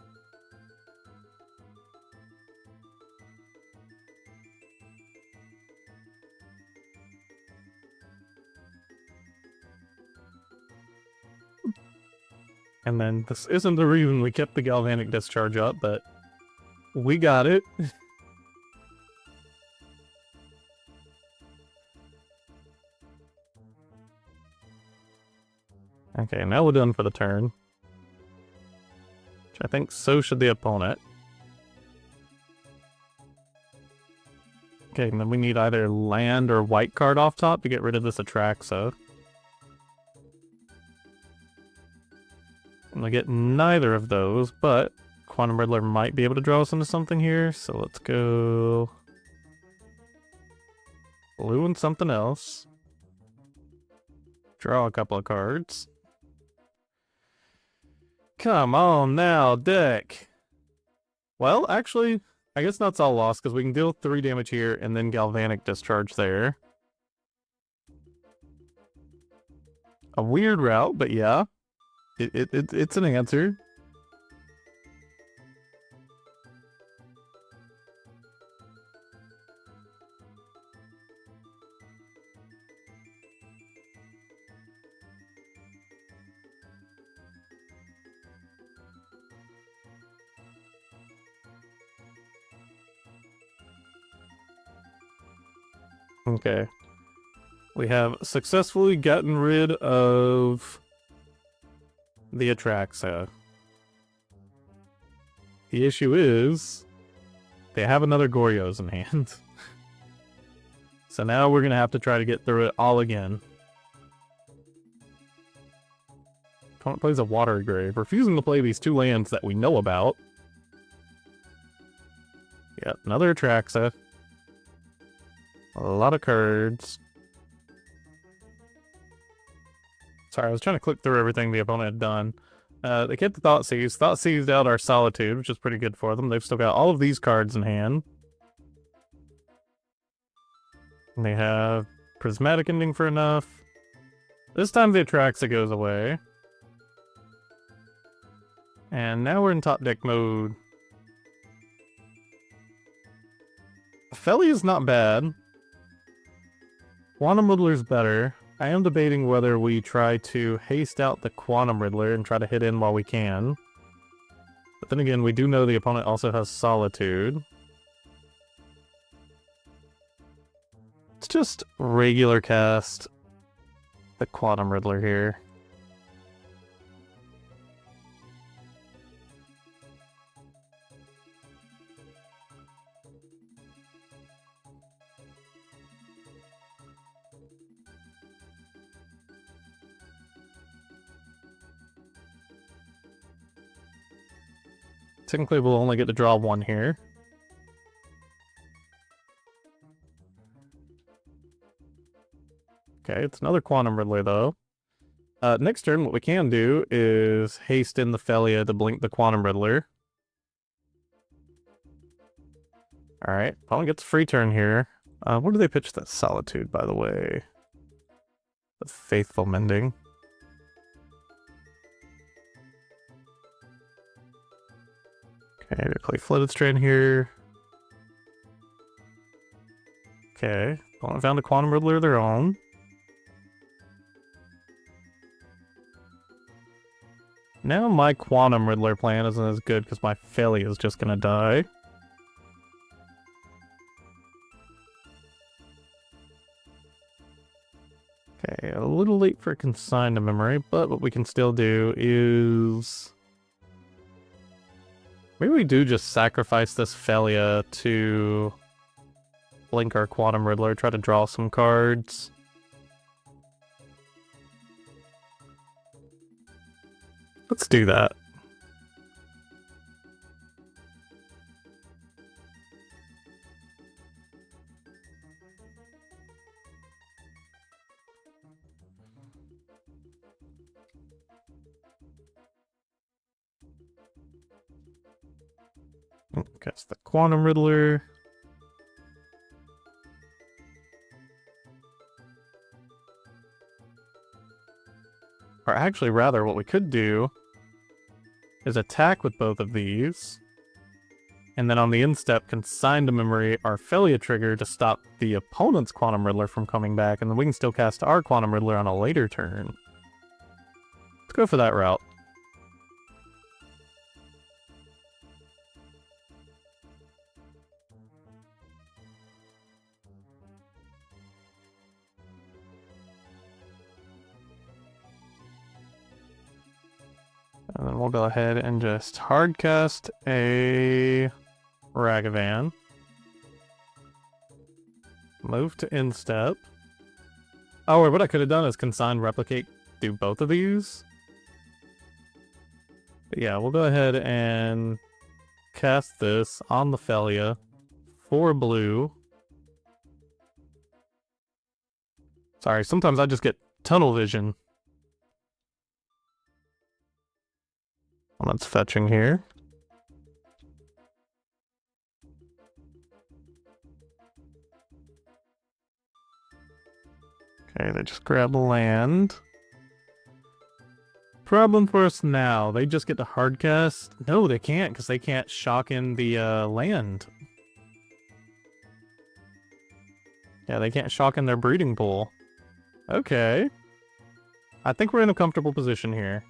S1: And then this isn't the reason we kept the Galvanic Discharge up, but we got it. Okay, now we're done for the turn. Which I think so should the opponent. Okay, and then we need either land or white card off top to get rid of this Atraxa. And we get neither of those, but Quantum Riddler might be able to draw us into something here, so let's go blue and something else. Draw a couple of cards. Come on now, deck. Well, actually, I guess that's all lost because we can deal 3 damage here and then Galvanic Discharge there. A weird route, but yeah. It's an answer. Okay. We have successfully gotten rid of the Atraxa. The issue is they have another Goryo's in hand. So now we're going to have to try to get through it all again. Opponent plays a Water Grave, refusing to play these 2 lands that we know about. Yep, another Atraxa. A lot of cards. Sorry, I was trying to click through everything the opponent had done. They kept the Thoughtseize. Thoughtseized out our Solitude, which is pretty good for them. They've still got all of these cards in hand. And they have Prismatic Ending for enough. This time the Atraxa goes away. And now we're in top deck mode. Phelia's not bad. Quantum Riddler's better. I am debating whether we try to haste out the Quantum Riddler and try to hit in while we can. But then again, we do know the opponent also has Solitude. Let's just regular cast the Quantum Riddler here. Technically, we'll only get to draw 1 here. Okay, it's another Quantum Riddler, though. Next turn, what we can do is haste in the Phelia to blink the Quantum Riddler. Alright, opponent gets a free turn here. Where do they pitch that Solitude, by the way? The Faithful Mending. Okay, they play Flooded Strand here. Okay, opponent found a Quantum Riddler of their own. Now my Quantum Riddler plan isn't as good because my Phelia is just gonna die. Okay, a little late for a Consign to memory, but what we can still do is... maybe we do just sacrifice this Phelia to blink our Quantum Riddler, try to draw some cards. Let's do that. Cast the Quantum Riddler. Or actually, rather, what we could do is attack with both of these. And then on the end step, consign to memory our Phelia trigger to stop the opponent's Quantum Riddler from coming back, and then we can still cast our Quantum Riddler on a later turn. Let's go for that route. And then we'll go ahead and just hardcast a Ragavan. Move to instep. Oh, or what I could have done is consign replicate, do both of these. But yeah, we'll go ahead and cast this on the Phelia for blue. Sorry, sometimes I just get tunnel vision. Well, that's fetching here. Okay, they just grab land. Problem for us now, they just get to hardcast. No, they can't, because they can't shock in the land. Yeah, they can't shock in their breeding pool. Okay. I think we're in a comfortable position here.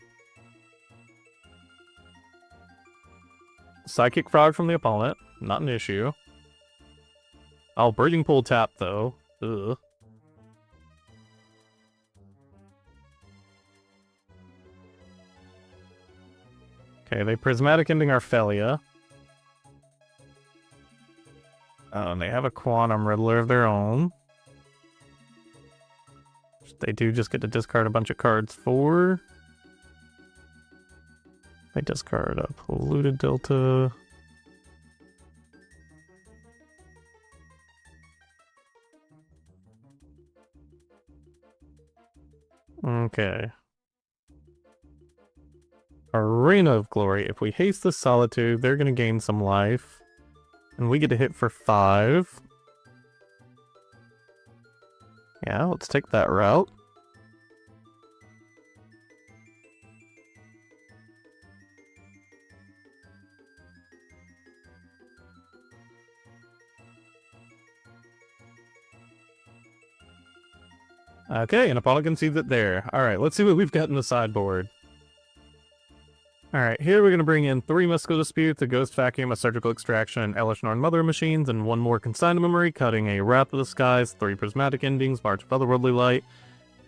S1: Psychic Frog from the opponent, not an issue. Oh, breeding pool tap though. Ugh. Okay, they Prismatic Ending our Phelia. Oh, and they have a Quantum Riddler of their own. They do just get to discard a bunch of cards for. They discard a Polluted Delta. Okay. Arena of Glory. If we haste the Solitude, they're going to gain some life. And we get to hit for 5. Yeah, let's take that route. Okay, an opponent concedes it there. Alright, let's see what we've got in the sideboard. Alright, here we're going to bring in 3 Mystical Disputes, a Ghost Vacuum, a Surgical Extraction, and Elesh Norn Mother Machines, and 1 more Consign to Memory, cutting a Wrath of the Skies, 3 Prismatic Endings, March of Otherworldly Light,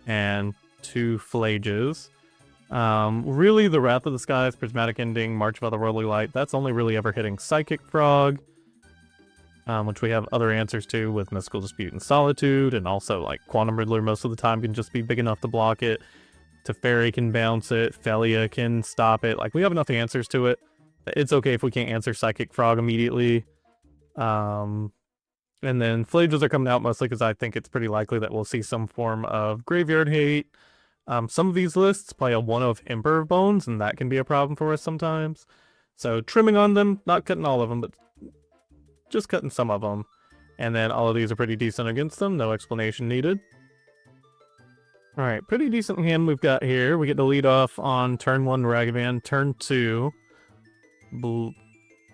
S1: and 2 Phlages. Really, the Wrath of the Skies, Prismatic Ending, March of Otherworldly Light, that's only really ever hitting Psychic Frog, which we have other answers to with Mystical Dispute and Solitude, and also like Quantum Riddler most of the time can just be big enough to block it. Teferi can bounce it, Phelia can stop it. Like, we have enough answers to it. It's okay if we can't answer Psychic Frog immediately. And then Phlages are coming out mostly because I think it's pretty likely that we'll see some form of Graveyard Hate. Some of these lists play a 1 of Emperor of Bones, and that can be a problem for us sometimes. So trimming on them, not cutting all of them, but just cutting some of them. And then all of these are pretty decent against them, no explanation needed. Alright, pretty decent hand we've got here. We get to lead off on turn 1 Ragavan, turn 2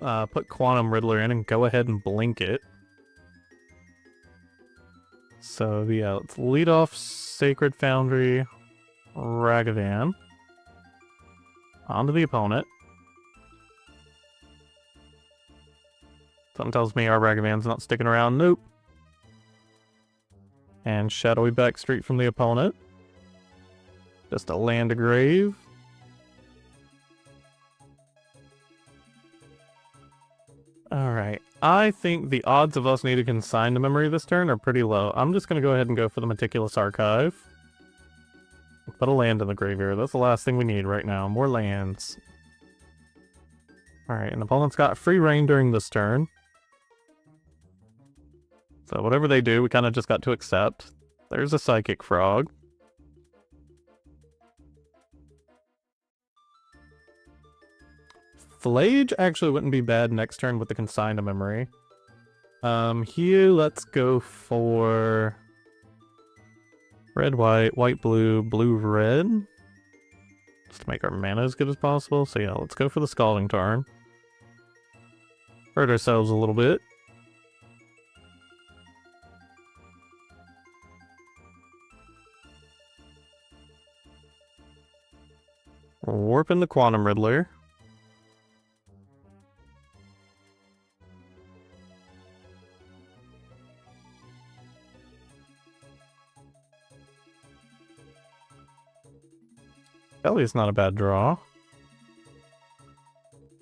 S1: put Quantum Riddler in and go ahead and blink it. So yeah, let's lead off Sacred Foundry, Ragavan onto the opponent. Something tells me our Ragavan's not sticking around. Nope. And Shadowy back straight from the opponent. Just a land a grave. Alright. I think the odds of us needing to consign to memory this turn are pretty low. I'm just going to go ahead and go for the Meticulous Archive. Put a land in the graveyard. That's the last thing we need right now. More lands. Alright, and the opponent's got free reign during this turn. So whatever they do, we kind of just got to accept. There's a Psychic Frog. Phlage actually wouldn't be bad next turn with the Consign to Memory. Here, let's go for red, white, white, blue, blue, red. just to make our mana as good as possible. So yeah, let's go for the Scalding Tarn. Hurt ourselves a little bit. Warp in the Quantum Riddler. Phelia's not a bad draw.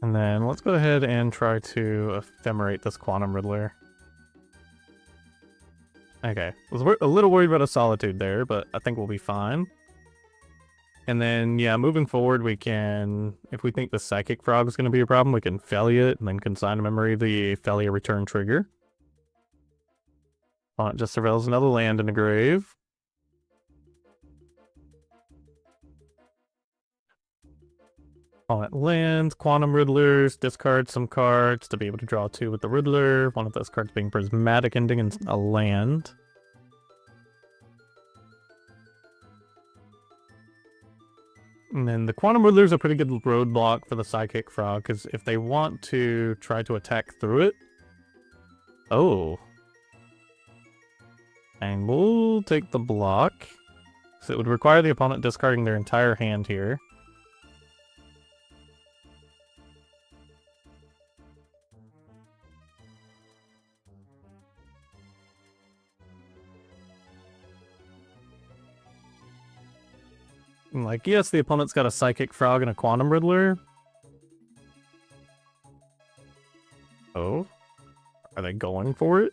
S1: And then let's go ahead and try to ephemerate this Quantum Riddler. Okay, I was a little worried about a Solitude there, but I think we'll be fine. And then, yeah, moving forward, we can, if we think the Psychic Frog is going to be a problem, we can Phelia it and then consign to memory the Phelia return trigger. It just surveils another land in the grave. It lands, Quantum Riddlers, discard some cards to be able to draw 2 with the Riddler. One of those cards being Prismatic Ending and a land. And then the Quantum Riddler's a pretty good roadblock for the Psychic Frog, because if they want to try to attack through it... Oh. And we'll take the block. So it would require the opponent discarding their entire hand here. Like, yes, the opponent's got a Psychic Frog and a Quantum Riddler. Oh? Are they going for it?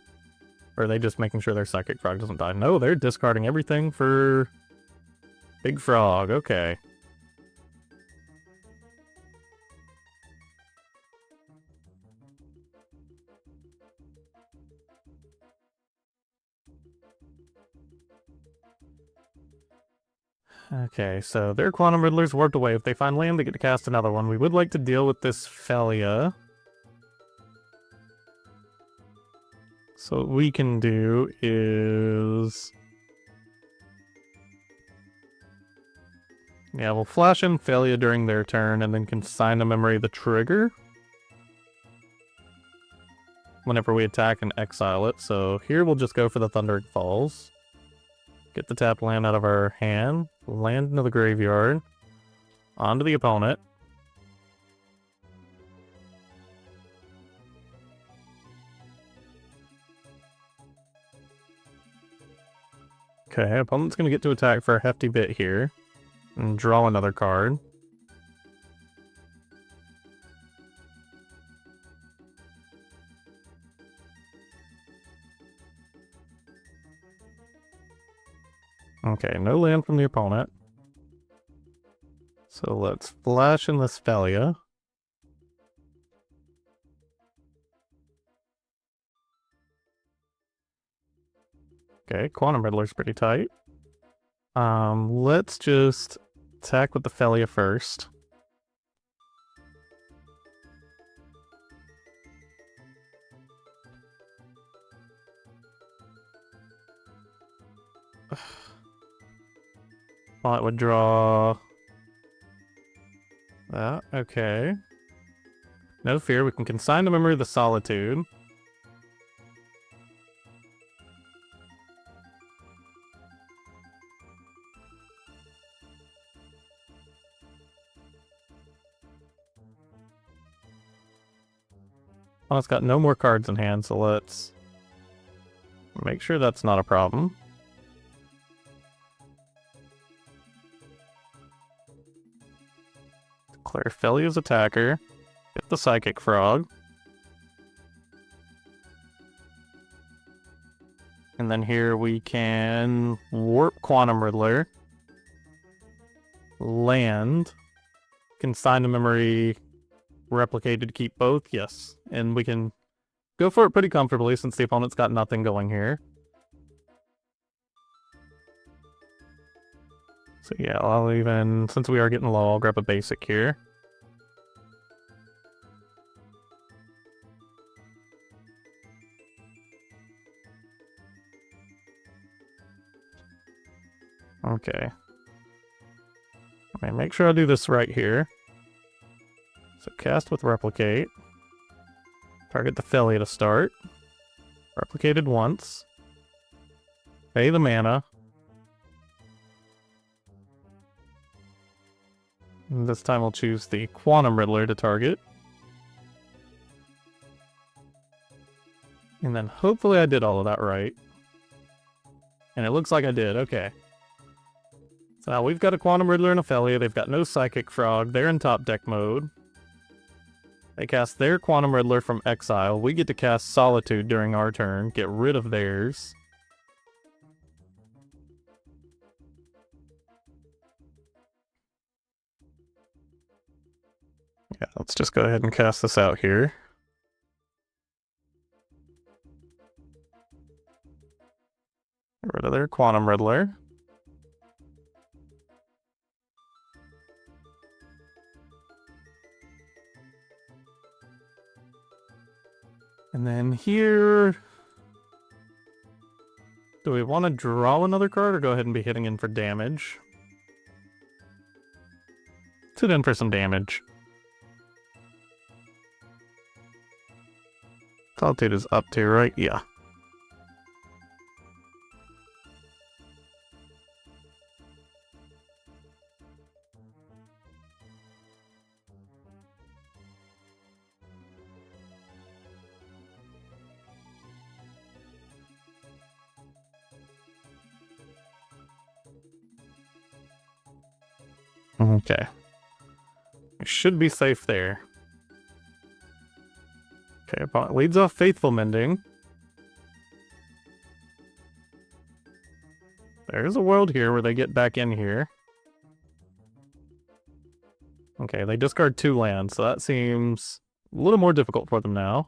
S1: Or are they just making sure their Psychic Frog doesn't die? No, they're discarding everything for Big Frog. Okay. Okay, so their Quantum Riddler's warped away. If they find land, they get to cast another one. We would like to deal with this Phelia. So what we can do is... yeah, we'll flash in Phelia during their turn and then consign to memory the trigger whenever we attack and exile it. So here we'll just go for the Thundering Falls. Get the tapped land out of our hand. Land into the graveyard. Onto the opponent. Okay, opponent's going to get to attack for a hefty bit here. And draw another card. Okay, no land from the opponent. So let's flash in this Phelia. Okay, Quantum Riddler's pretty tight. Let's just attack with the Phelia first. Well, it would draw that. Okay. No fear, we can consign to memory the Solitude. Well, it's got no more cards in hand, so let's make sure that's not a problem. Declare Phelia's attacker. Get the Psychic Frog. And then here we can warp Quantum Riddler. Land. Consign to memory. Replicated to keep both. Yes. And we can go for it pretty comfortably since the opponent's got nothing going here. So yeah, I'll even, since we are getting low, I'll grab a basic here. Okay. Okay, make sure I do this right here. So cast with Replicate. Target the Phelia to start. Replicated once. Pay the mana. And this time we'll choose the Quantum Riddler to target. And then hopefully I did all of that right. And it looks like I did, okay. So now we've got a Quantum Riddler and a Phelia. They've got no Psychic Frog. They're in top deck mode. They cast their Quantum Riddler from exile. We get to cast Solitude during our turn. Get rid of theirs. Yeah, let's just go ahead and cast this out here. Get rid of their Quantum Riddler. And then here... Do we want to draw another card or go ahead and be hitting in for damage? Let's hit in for some damage. Solitude is up to, right? Yeah. Okay. We should be safe there. Okay, opponent leads off Faithful Mending. There's a world here where they get back in here. Okay, they discard 2 lands, so that seems a little more difficult for them now.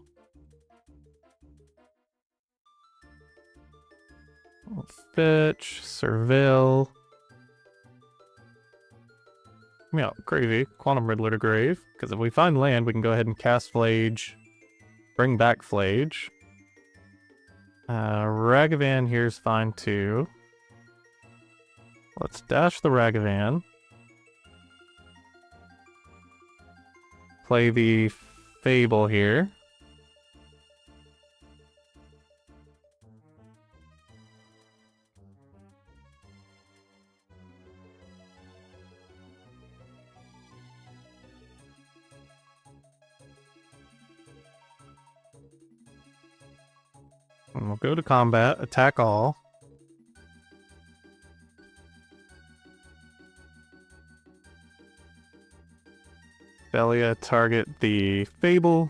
S1: Fetch, Surveil. Yeah, crazy. Quantum Riddler to grave. Because if we find land, we can go ahead and cast Phlage. Bring back Phlage. Ragavan here's fine too. Let's dash the Ragavan. Play the Fable here. And we'll go to combat, attack all. Phelia, target the Fable.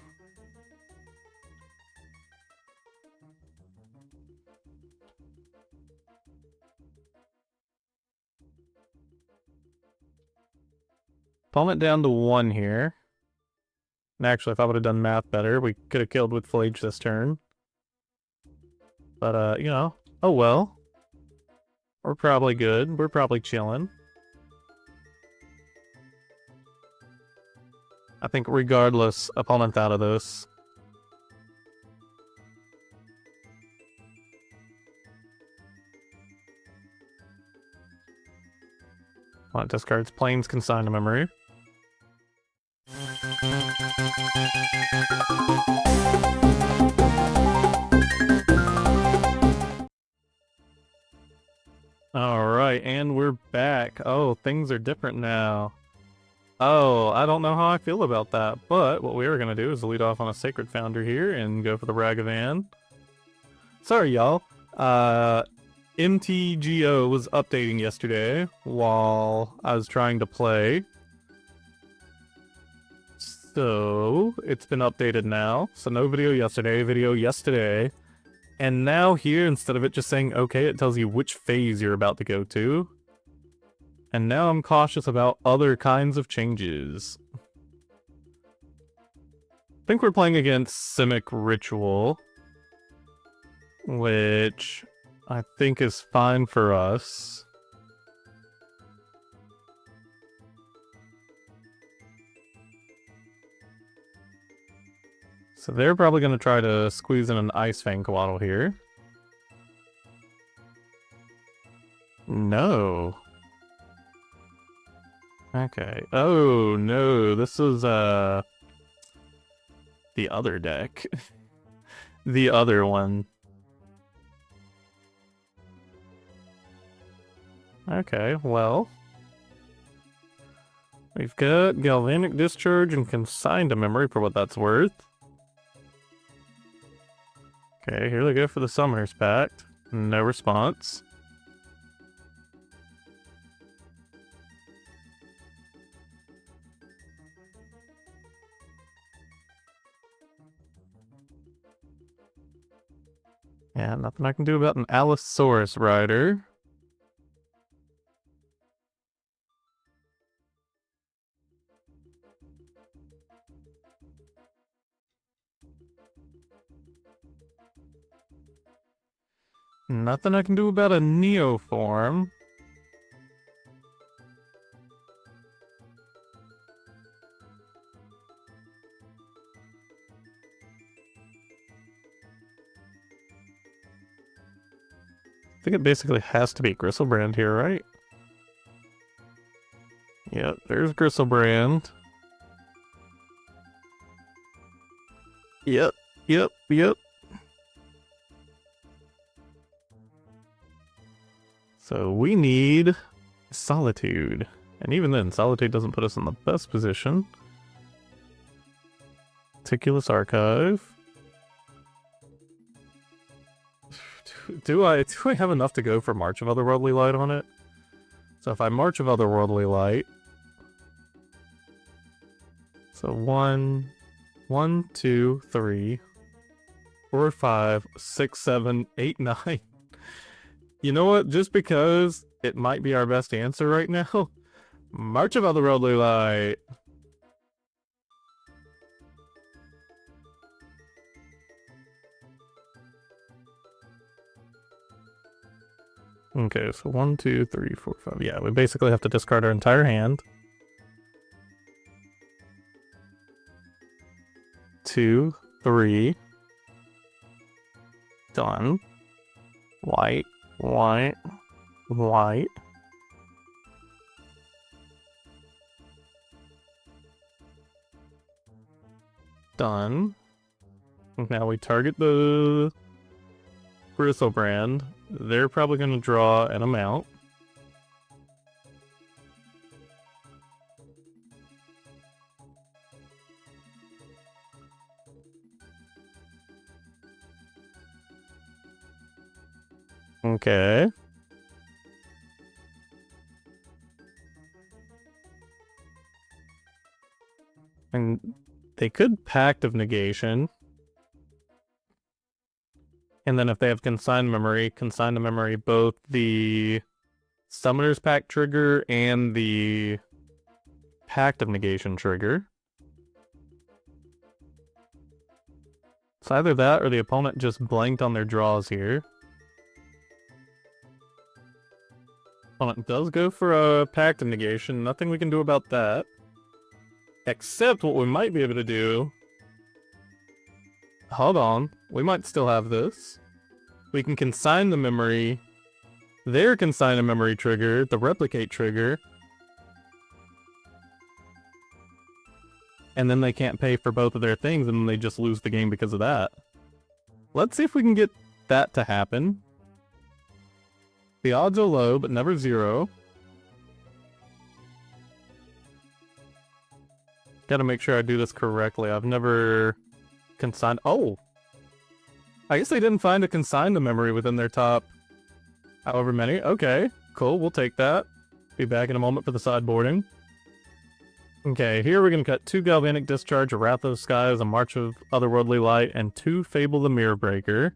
S1: Opponent down to 1 here. And actually, if I would have done math better, we could have killed with Phlage this turn. But, you know, oh well. We're probably good. We're probably chilling. I think regardless, opponent's out of this. Opponent discards Plains Consign to memory. Alright, and we're back. Oh, things are different now. Oh, I don't know how I feel about that, but what we are going to do is lead off on a Sacred Foundry here and go for the Ragavan. Sorry, y'all. MTGO was updating yesterday while I was trying to play. So, it's been updated now. So no video yesterday. And now here, instead of it just saying okay, it tells you which phase you're about to go to. And now I'm cautious about other kinds of changes. I think we're playing against Simic Ritual, which I think is fine for us. So they're probably going to try to squeeze in an Ice Fang Coatl here. No. Okay. Oh, no. This is, the other deck. The other one. Okay, well. We've got Galvanic Discharge and Consign to Memory for what that's worth. Okay, here we go for the Summoner's Pact. No response. Yeah, nothing I can do about an Allosaurus Rider. Nothing I can do about a Neoform. I think it basically has to be Gristlebrand here, right? Yep, there's Gristlebrand. Yep. So we need Solitude. And even then, Solitude doesn't put us in the best position. Meticulous Archive. Do I have enough to go for March of Otherworldly Light on it? So if I March of Otherworldly Light... So 1, 2, 3, 4, 5, 6, 7, 8, 9. You know what? Just because it might be our best answer right now, March of Otherworldly Light. Okay, so 1, 2, 3, 4, 5. Yeah, we basically have to discard our entire hand. 2, 3. Done. White. Done. Now we target the Gristlebrand. They're probably going to draw an amount. Okay. And they could Pact of Negation. And then if they have Consign to Memory both the Summoner's Pact trigger and the Pact of Negation trigger. It's either that or the opponent just blanked on their draws here. Opponent does go for a Pact of Negation. Nothing we can do about that. Except what we might be able to do... Hold on. We might still have this. We can Consign the Memory. Their Consign a Memory trigger, the Replicate trigger. And then they can't pay for both of their things, and then they just lose the game because of that. Let's see if we can get that to happen. The odds are low, but never zero. Gotta make sure I do this correctly. I've never consigned... Oh! I guess they didn't find a Consign to Memory within their top however many. Okay, cool, we'll take that. Be back in a moment for the sideboarding. Okay, here we're going to cut 2 Galvanic Discharge, a Wrath of Skies, a March of Otherworldly Light, and 2 Fable the Mirror Breaker.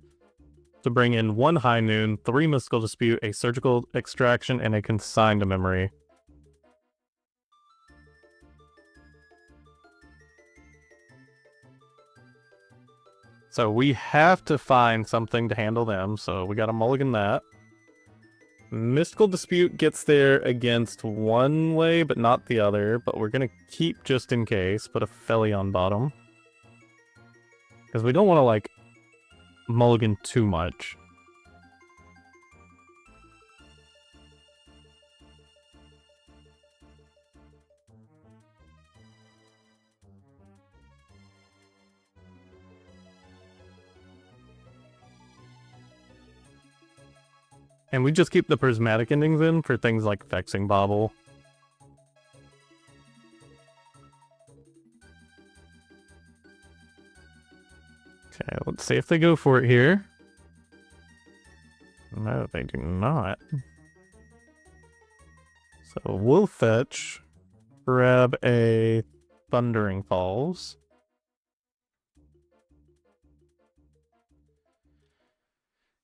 S1: To bring in 1 High Noon, 3 Mystical Dispute, a Surgical Extraction, and a Consign to Memory. So we have to find something to handle them, so we gotta mulligan that. Mystical Dispute gets there against one way, but not the other, but we're gonna keep just in case, put a Phelia on bottom. Because we don't want to, like, mulligan too much. And we just keep the prismatic endings in for things like Vexing Bauble. Okay, let's see if they go for it here. No, they do not. So we'll fetch, grab a Thundering Falls.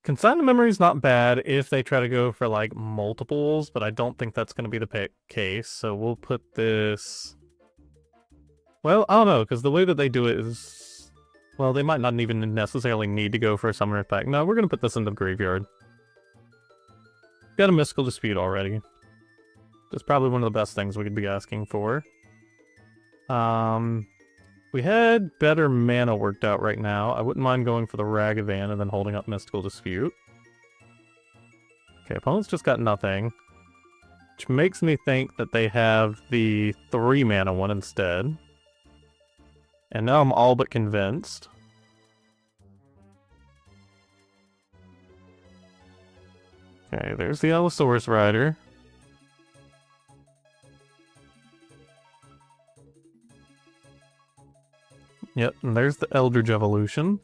S1: Consign to Memory is not bad if they try to go for, like, multiples, but I don't think that's going to be the case, so we'll put this... Well, I don't know, because the way that they do it is... Well, they might not even necessarily need to go for a Summoner Effect. No, we're going to put this in the graveyard. Got a Mystical Dispute already. That's probably one of the best things we could be asking for. We had better mana worked out right now. I wouldn't mind going for the Ragavan and then holding up Mystical Dispute. Okay, opponent's just got nothing. Which makes me think that they have the 3 mana one instead. And now I'm all but convinced. Okay, there's the Allosaurus Rider. Yep, and there's the Eldritch Evolution.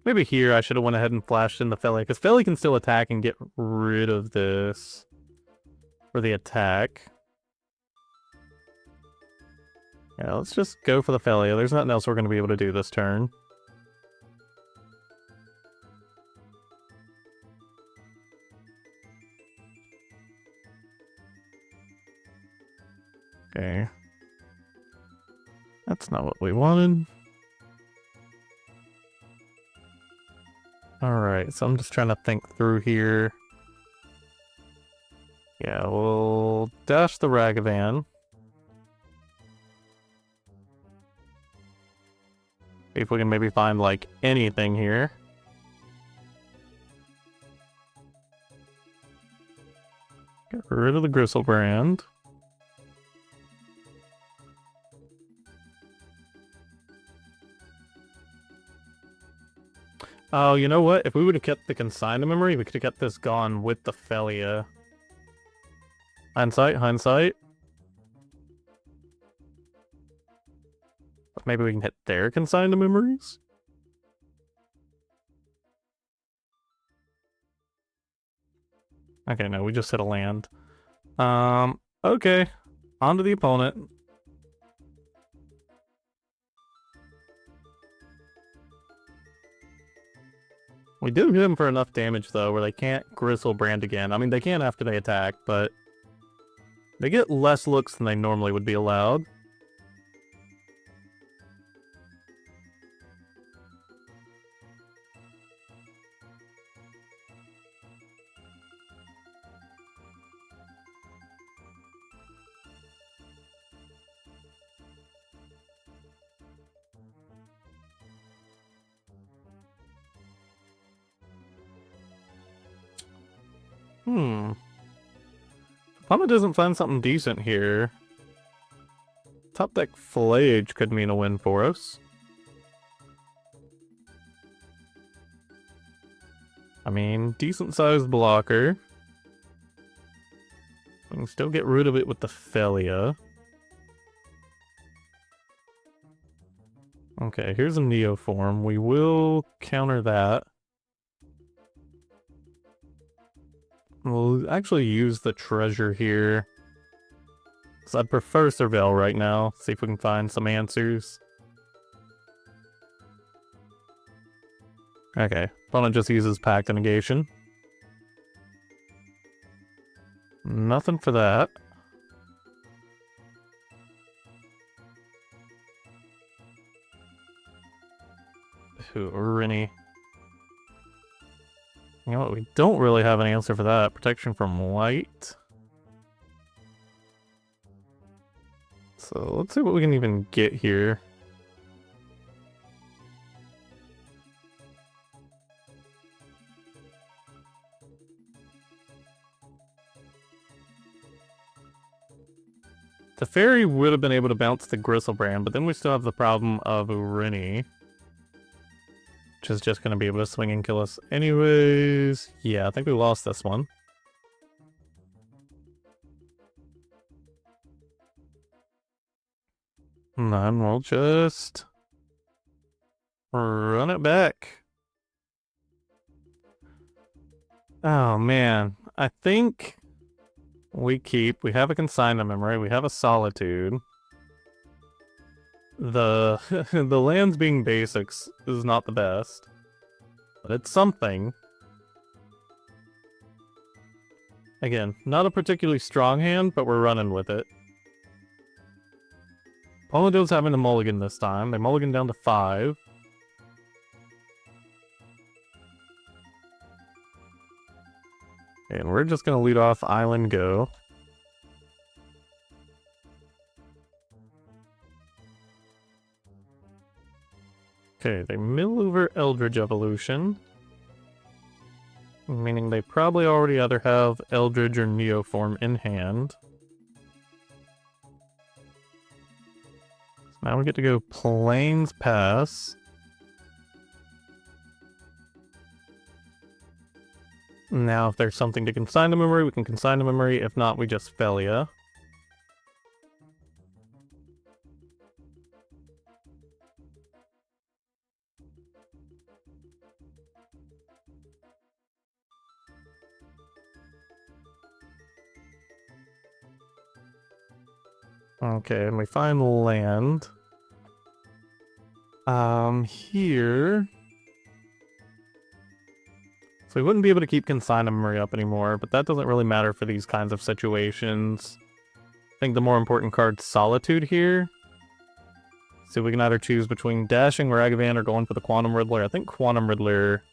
S1: Maybe here I should have went ahead and flashed in the Phelia, because Phelia can still attack and get rid of this for the attack. Yeah, let's just go for the Phelia. There's nothing else we're going to be able to do this turn. Okay. That's not what we wanted. Alright, so I'm just trying to think through here. Yeah, we'll dash the Ragavan. See if we can maybe find, like, anything here. Get rid of the Gristlebrand. Oh, you know what? If we would have kept the Consign to Memory, we could have kept this gone with the Phelia. Hindsight. Maybe we can hit their Consign to Memories? Okay, no, we just hit a land. Okay. On to the opponent. We do hit them for enough damage, though, where they can't Gristlebrand again. I mean, they can after they attack, but they get less looks than they normally would be allowed. Opponent doesn't find something decent here. Top deck Phlage could mean a win for us. I mean, decent sized blocker. We can still get rid of it with the Phelia. Okay, here's a Neoform. We will counter that. We'll actually use the treasure here. So I'd prefer Surveil right now. See if we can find some answers. Okay, opponent just uses Pact of Negation. Nothing for that. Ooh, Rini. You know what, we don't really have an answer for that. Protection from light. So let's see what we can even get here. Teferi would have been able to bounce the Gristlebrand, but then we still have the problem of Urini, which is just going to be able to swing and kill us anyways. Yeah, I think we lost this one. And then we'll just run it back. Oh man, I think we have a Consign to Memory, we have a Solitude. The the lands being basics is not the best, but it's something. Again, not a particularly strong hand, but we're running with it. Polydil's having a mulligan this time. They mulligan down to 5. And we're just going to lead off Island Go. Okay, they mill over Eldritch Evolution. Meaning they probably already either have Eldritch or Neoform in hand. So now we get to go Plains Pass. Now if there's something to consign to memory, we can consign to memory. If not, we just Phelia. Okay, and we find land. Here. So we wouldn't be able to keep Consign to Memory up anymore, but that doesn't really matter for these kinds of situations. I think the more important card's Solitude here. So we can either choose between dashing Ragavan or going for the Quantum Riddler. I think Quantum Riddler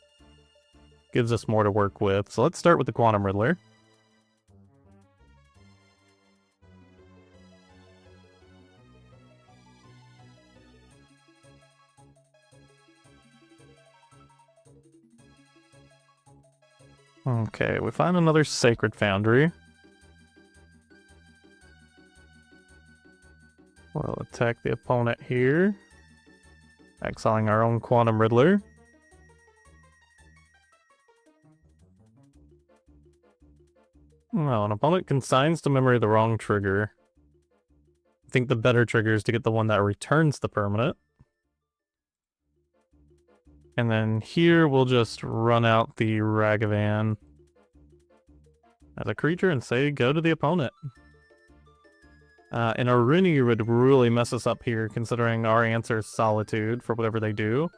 S1: gives us more to work with. So let's start with the Quantum Riddler. Okay, we find another Sacred Foundry. We'll attack the opponent here, exiling our own Quantum Riddler. Well, an opponent consigns to memory the wrong trigger. I think the better trigger is to get the one that returns the permanent. And then here we'll just run out the Ragavan as a creature and say go to the opponent. And Urini would really mess us up here, considering our answer is Solitude for whatever they do.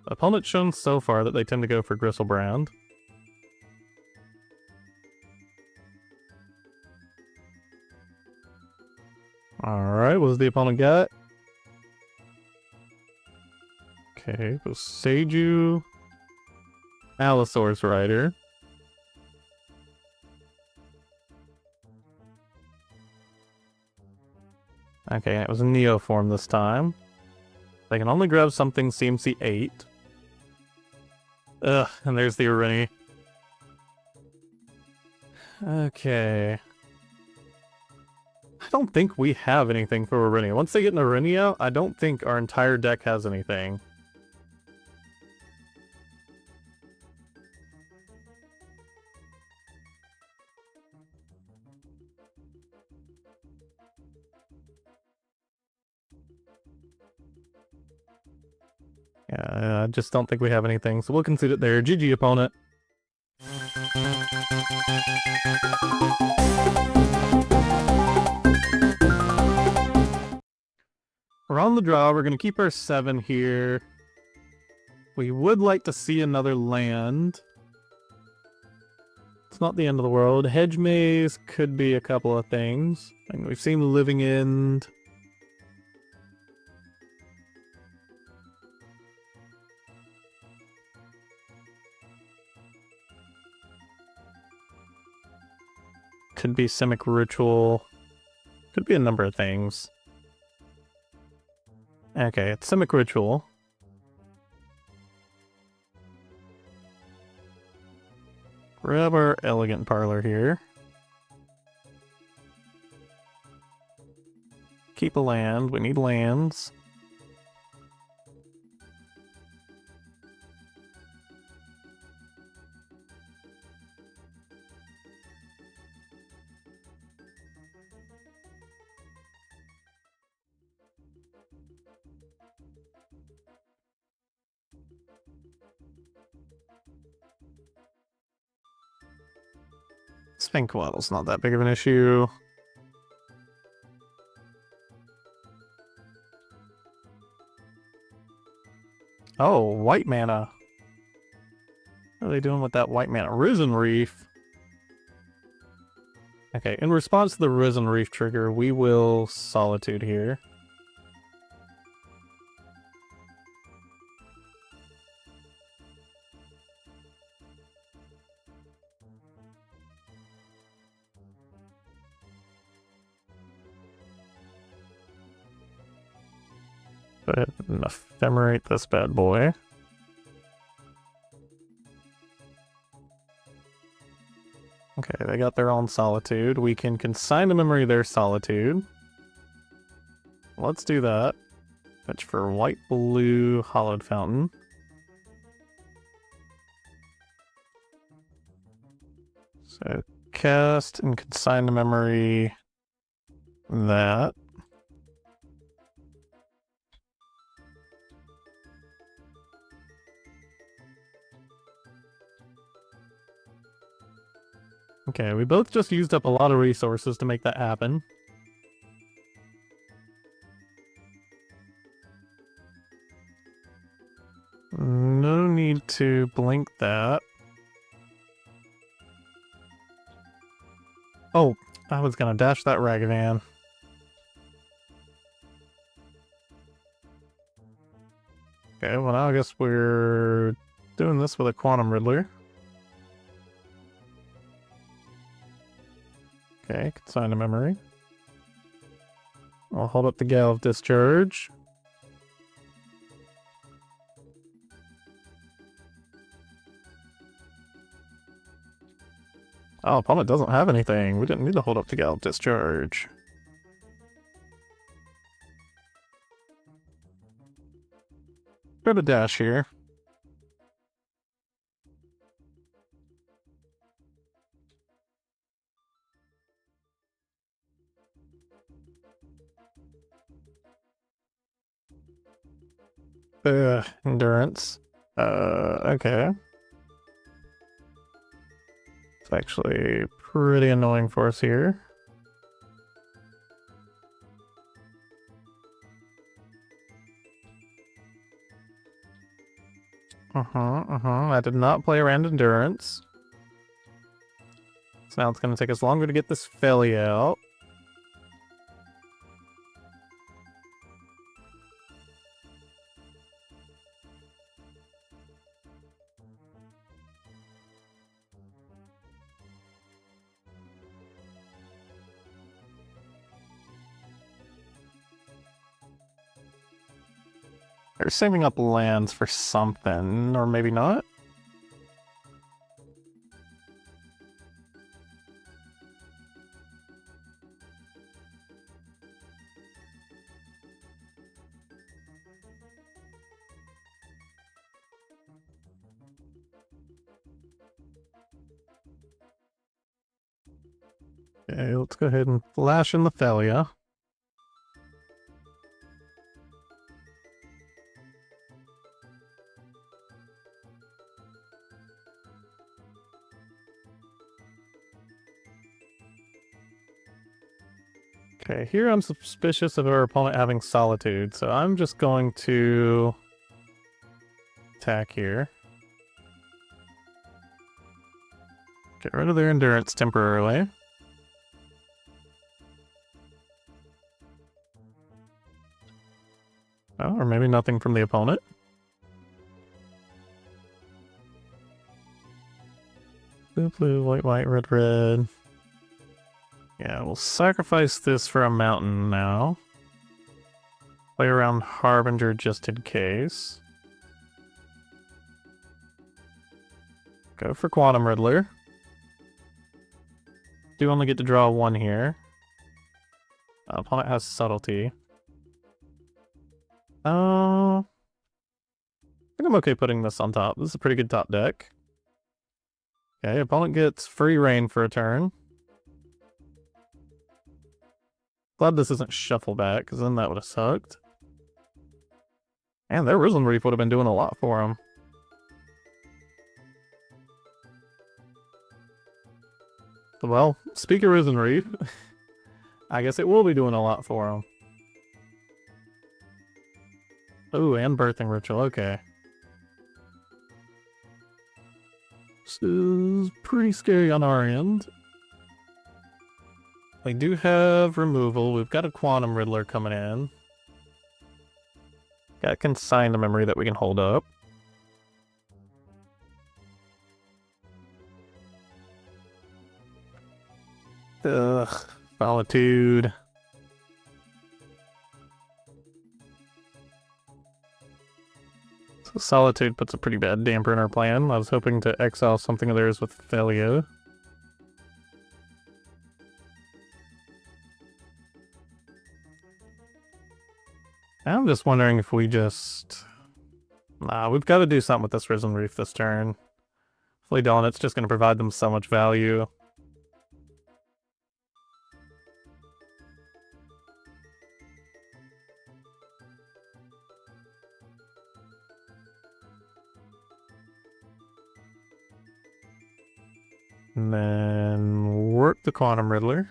S1: Opponent's shown so far that they tend to go for Gristlebrand. Alright, what does the opponent got? Okay, so Seiju, Allosaurus Rider. Okay, it was a Neoform this time. They can only grab something CMC 8. Ugh, and there's the Urini. Okay. I don't think we have anything for Urini. Once they get an Urini out, I don't think our entire deck has anything. Yeah, I just don't think we have anything, so we'll concede it there. GG, opponent. We're on the draw. We're going to keep our 7 here. We would like to see another land. It's not the end of the world. Hedge Maze could be a couple of things. I mean, we've seen Living End. Could be Simic Ritual. Could be a number of things. Okay, it's Simic Ritual. Grab our Elegant Parlor here. keep a land. We need lands. Spinkwaddle's not that big of an issue. Oh, white mana. What are they doing with that white mana? Risen Reef. Okay, in response to the Risen Reef trigger, we will Solitude here. Go ahead and Ephemerate this bad boy. Okay, they got their own Solitude. We can consign to memory their Solitude. Let's do that. Fetch for white-blue Hallowed Fountain. So cast and consign to memory that. Okay, we both just used up a lot of resources to make that happen. No need to blink that. Oh, I was gonna dash that Ragavan. Okay, well now I guess we're doing this with a Quantum Riddler. Okay, consign to memory. I'll hold up the Galvanic Discharge. Oh, opponent doesn't have anything. We didn't need to hold up the Galvanic Discharge. Bit of dash here. Endurance. Okay. It's actually pretty annoying for us here. I did not play around Endurance. So now it's going to take us longer to get this Phelia out. They're saving up lands for something, or maybe not. Okay, let's go ahead and flash in the Phelia. Okay, here I'm suspicious of our opponent having Solitude, so I'm just going to attack here. Get rid of their Endurance temporarily. Oh, or maybe nothing from the opponent. Blue, blue, white, white, red, red. Yeah, we'll sacrifice this for a mountain now. Play around Harbinger just in case. Go for Quantum Riddler. Do only get to draw one here. Opponent has subtlety. I think I'm okay putting this on top. This is a pretty good top deck. Okay, opponent gets free reign for a turn. Glad this isn't shuffle back, because then that would have sucked. And their Risen Reef would have been doing a lot for him. Well, speak of Risen Reef, I guess it will be doing a lot for him. Ooh, and Birthing Ritual, okay. This is pretty scary on our end. We do have removal. We've got a Quantum Riddler coming in. Got a Consign to memory that we can hold up. Ugh, Solitude. So Solitude puts a pretty bad damper in our plan. I was hoping to exile something of theirs with Phelia. I'm just wondering if we just... Nah, we've got to do something with this Risen Reef this turn. Hopefully Dawn, it's just going to provide them so much value. And then work the Quantum Riddler.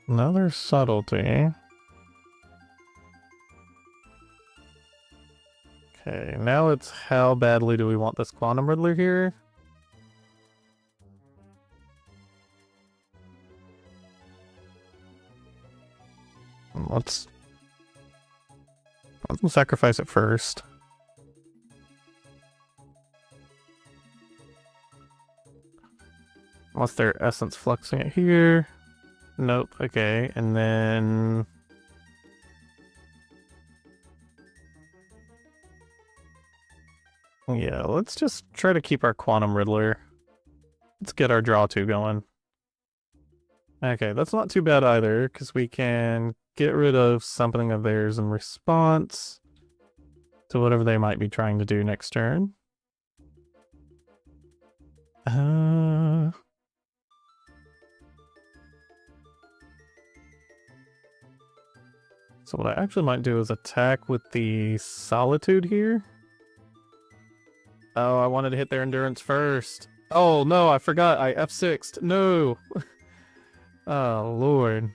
S1: Another subtlety. Okay, now it's how badly do we want this Quantum Riddler here? Let's sacrifice it first. Unless they're essence fluxing it here. Nope, okay, and then... Yeah, let's just try to keep our Quantum Riddler. Let's get our draw 2 going. Okay, that's not too bad either, because we can get rid of something of theirs in response to whatever they might be trying to do next turn. So what I actually might do is attack with the Solitude here. Oh, I wanted to hit their Endurance first. Oh, no, I forgot. I F6'd. No. Oh, Lord.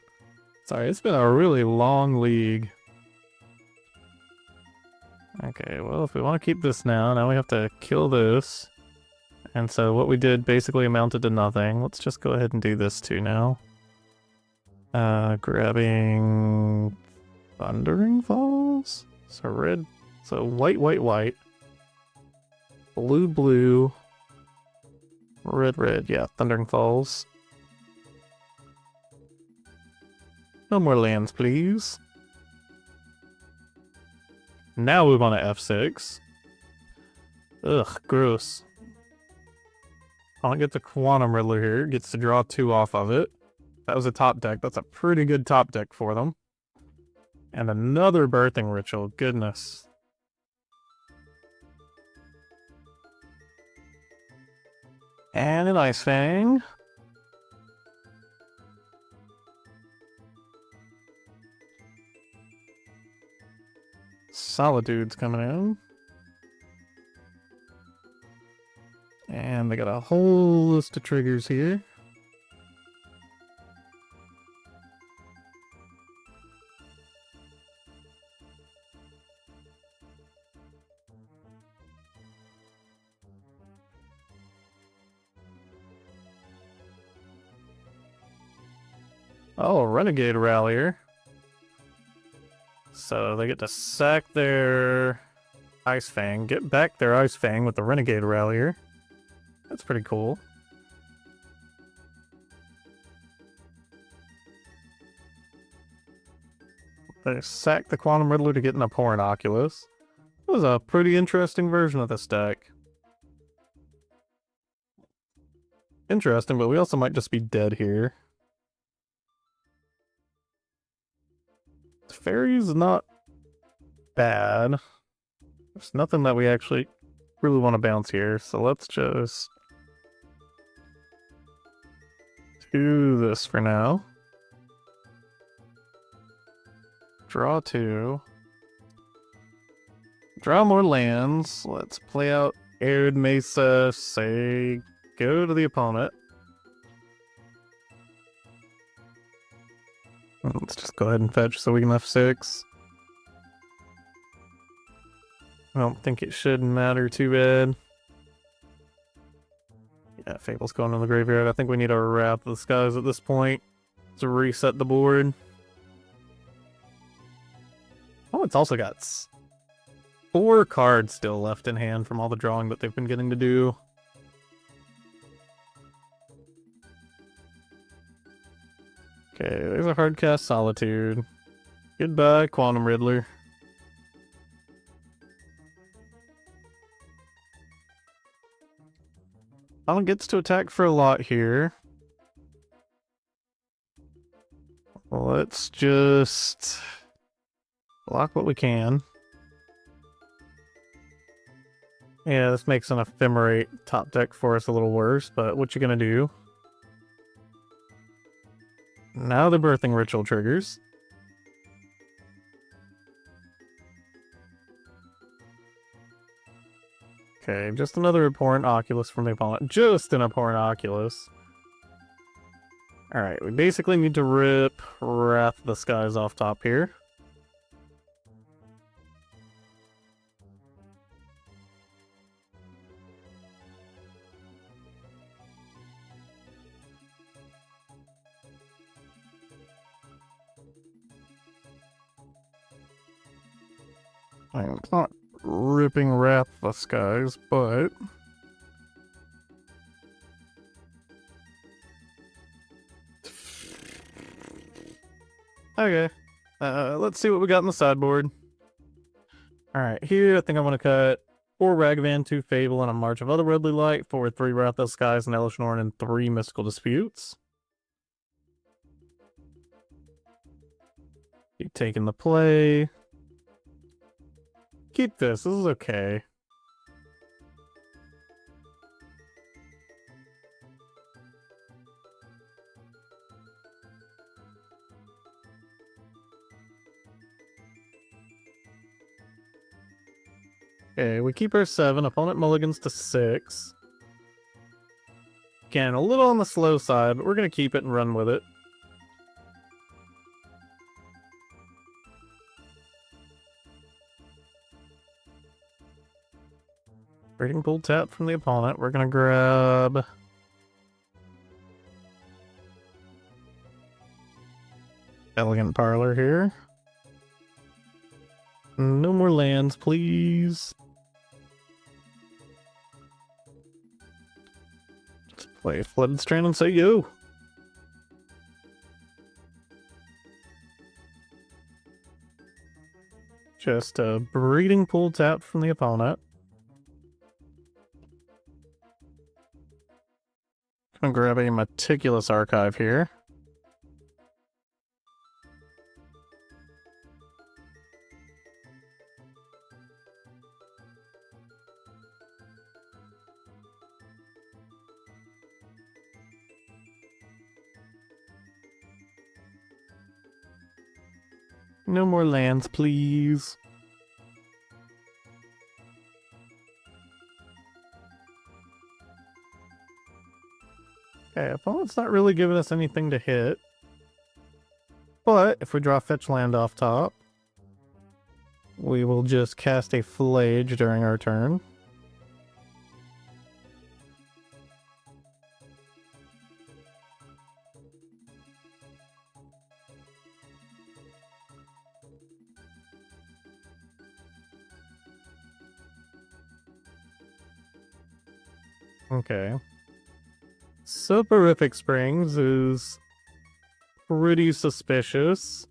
S1: Sorry, it's been a really long league. Okay, well, if we want to keep this now we have to kill this. And so what we did basically amounted to nothing. Let's just go ahead and do this too now. Grabbing... Thundering Falls? So red... So white, white, white. Blue, blue. Red, red. Yeah, Thundering Falls. No more lands, please. Now move on to F6. Ugh, gross. I'll get the Quantum Riddler here. Gets to draw 2 off of it. That was a top deck. That's a pretty good top deck for them. And another Birthing Ritual. Goodness. And an Ice Fang. Solitude's coming in. And they got a whole list of triggers here. Oh, Renegade Rallier. So they get to sack their Ice Fang, get back their Ice Fang with the Renegade Rallier. That's pretty cool. They sack the Quantum Riddler to get an Abhorrent Oculus. That was a pretty interesting version of this deck. Interesting, but we also might just be dead here. Teferi's not bad. There's nothing that we actually really want to bounce here, so let's just do this for now. Draw 2. Draw more lands. Let's play out Arid Mesa, say go to the opponent. Let's just go ahead and fetch so we can F6. I don't think it should matter too bad. Yeah, Fable's going in the graveyard. I think we need a Wrath of the Skies at this point to reset the board. Oh, it's also got 4 cards still left in hand from all the drawing that they've been getting to do. Okay, there's a hard cast Solitude. Goodbye, Quantum Riddler. Alan gets to attack for a lot here. Let's just block what we can. Yeah, this makes an Ephemerate top deck for us a little worse, but what you gonna do? Now the Birthing Ritual triggers. Okay, just another Abhorrent Oculus from the opponent. Just an Abhorrent Oculus. Alright, we basically need to rip Wrath of the Skies off top here. I'm not ripping Wrath of the Skies, but okay. Let's see what we got in the sideboard. Alright, here I think I'm gonna cut 4 Ragavan, 2 Fable, and a March of Otherworldly Light, 4 3 Wrath of the Skies, and Elesh, Norn, and 3 Mystical Disputes. Keep taking the play. Keep this is okay. Okay, we keep our 7, opponent mulligans to 6. Again, a little on the slow side, but we're gonna keep it and run with it. Breeding Pool tap from the opponent. We're gonna grab Elegant Parlor here. No more lands, please. Let's play Flooded Strand and say yo. Just a Breeding Pool tap from the opponent. I'm gonna grab a Meticulous Archive here. No more lands, please. Okay, opponent's not really giving us anything to hit. But if we draw fetch land off top, we will just cast a Phlage during our turn. Okay. Soporific Springs is pretty suspicious.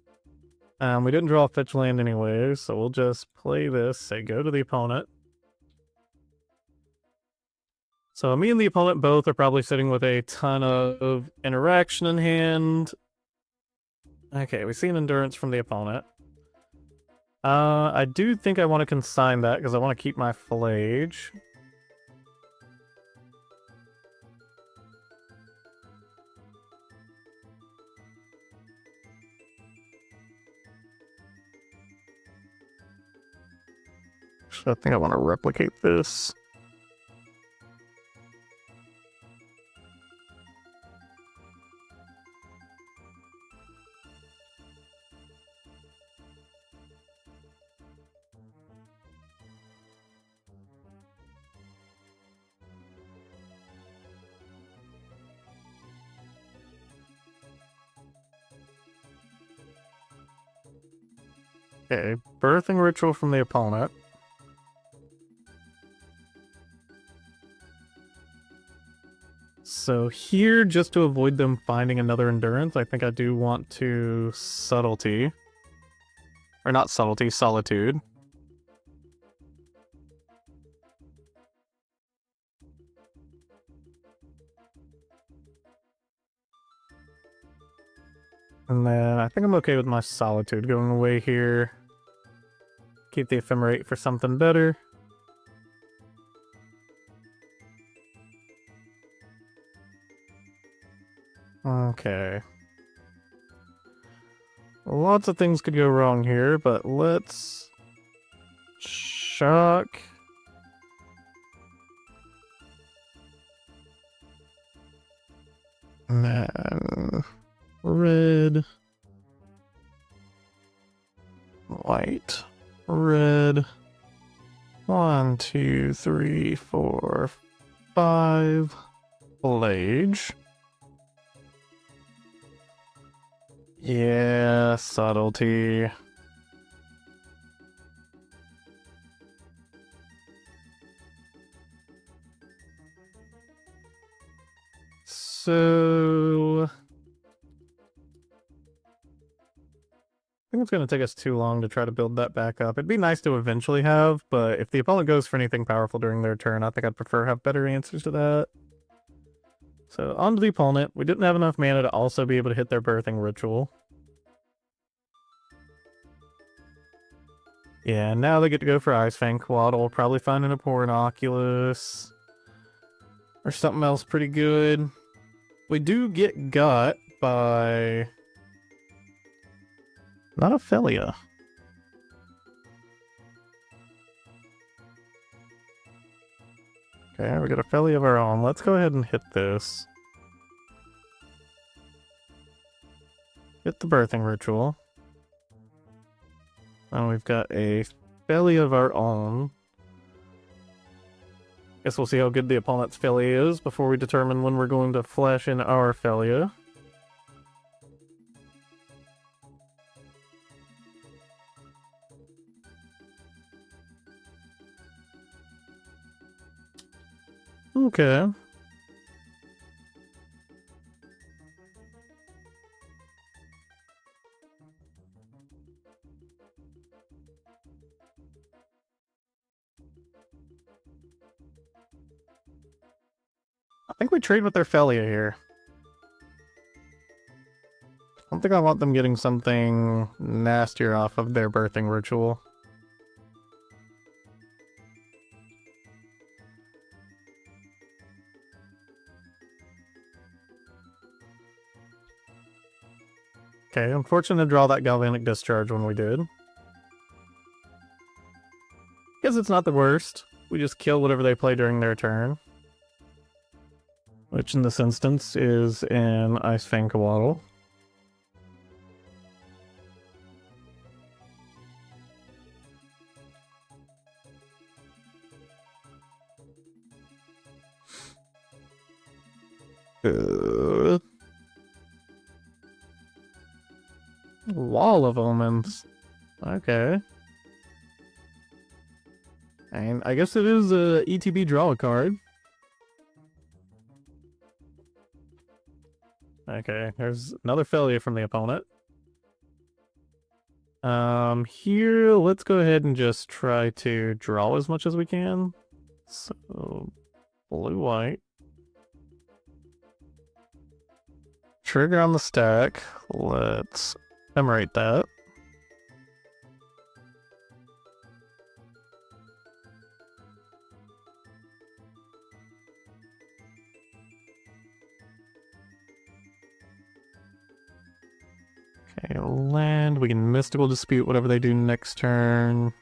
S1: We didn't draw a fetch land anyway, so we'll just play this, say go to the opponent. So me and the opponent both are probably sitting with a ton of interaction in hand. Okay, we see an endurance from the opponent. I do think I want to consign that because I want to keep my Phlage. So I think I want to replicate this. Okay, birthing ritual from the opponent. So here, just to avoid them finding another endurance, I think I do want to subtlety. Or not subtlety, solitude. And then I think I'm okay with my solitude going away here. Keep the Ephemerate for something better. Okay. Lots of things could go wrong here, but let's shock. And then red, white, red. 1, 2, 3, 4, 5. Phlage. Yeah, subtlety. So I think it's going to take us too long to try to build that back up. It'd be nice to eventually have, but if the opponent goes for anything powerful during their turn, I think I'd prefer have better answers to that. So on to the opponent. We didn't have enough mana to also be able to hit their birthing ritual. Yeah, now they get to go for Ice Fang Quaddle, probably finding a poor Inoculus. Or something else pretty good. We do get got by... not a Phelia. Okay, we got a Phelia of our own. Let's go ahead and hit this. Hit the birthing ritual. And we've got a Phelia of our own. Guess we'll see how good the opponent's Phelia is before we determine when we're going to flash in our Phelia. Okay. I think we trade with their Phelia here. I don't think I want them getting something nastier off of their birthing ritual. Okay, unfortunate to draw that Galvanic Discharge when we did. Guess it's not the worst. We just kill whatever they play during their turn. Which in this instance is an Ice Fang Quaddle. Wall of Omens. Okay. And I guess it is a ETB draw a card. Okay, there's another Phelia from the opponent. Here, let's go ahead and just try to draw as much as we can. So, Blue-white. Trigger on the stack. Let's ephemerate that. Okay, land. We can Mystical Dispute whatever they do next turn.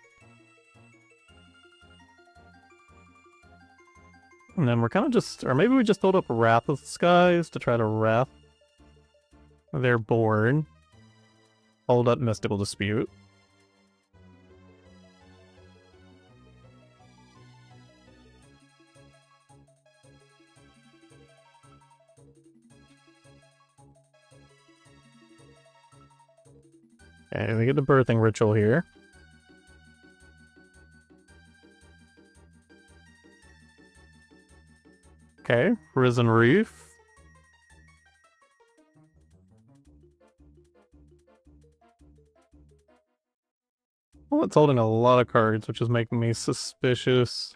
S1: And then we're kind of just, or maybe we just hold up Wrath of the Skies to try to Wrath their board. Hold up Mystical Dispute. Okay, we get the Birthing Ritual here. Okay, Risen Reef. Well, it's holding a lot of cards, which is making me suspicious.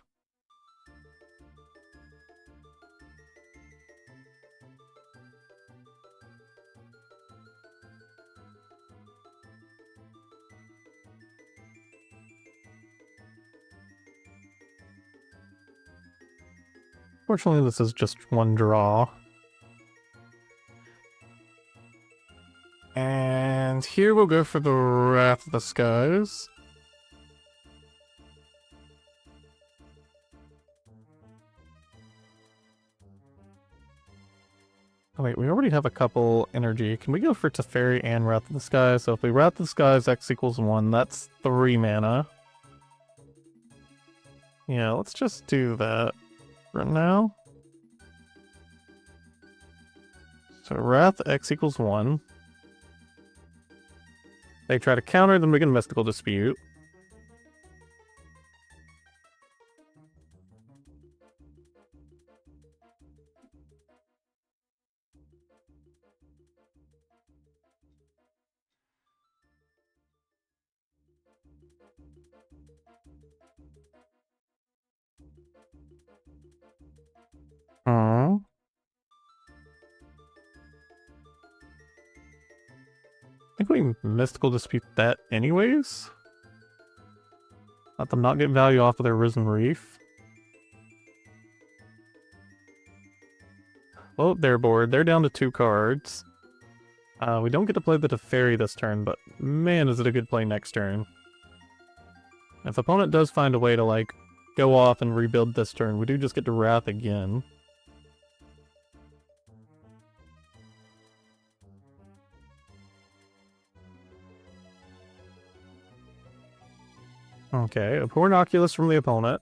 S1: Fortunately, this is just one draw. And here we'll go for the Wrath of the Skies. Oh wait, we already have a couple energy. Can we go for Teferi and Wrath of the Skies? So if we Wrath of the Skies, X equals 1, that's 3 mana. Yeah, let's just do that for now. So Wrath X equals 1. They try to counter, then we can Mystical Dispute. I think we Mystical Dispute that anyways. Let them not get value off of their Risen Reef. Well, their board. They're down to 2 cards. We don't get to play the Teferi this turn, but man, is it a good play next turn. If opponent does find a way to, like, go off and rebuild this turn, we do just get to Wrath again. Okay, a Pornoculus from the opponent.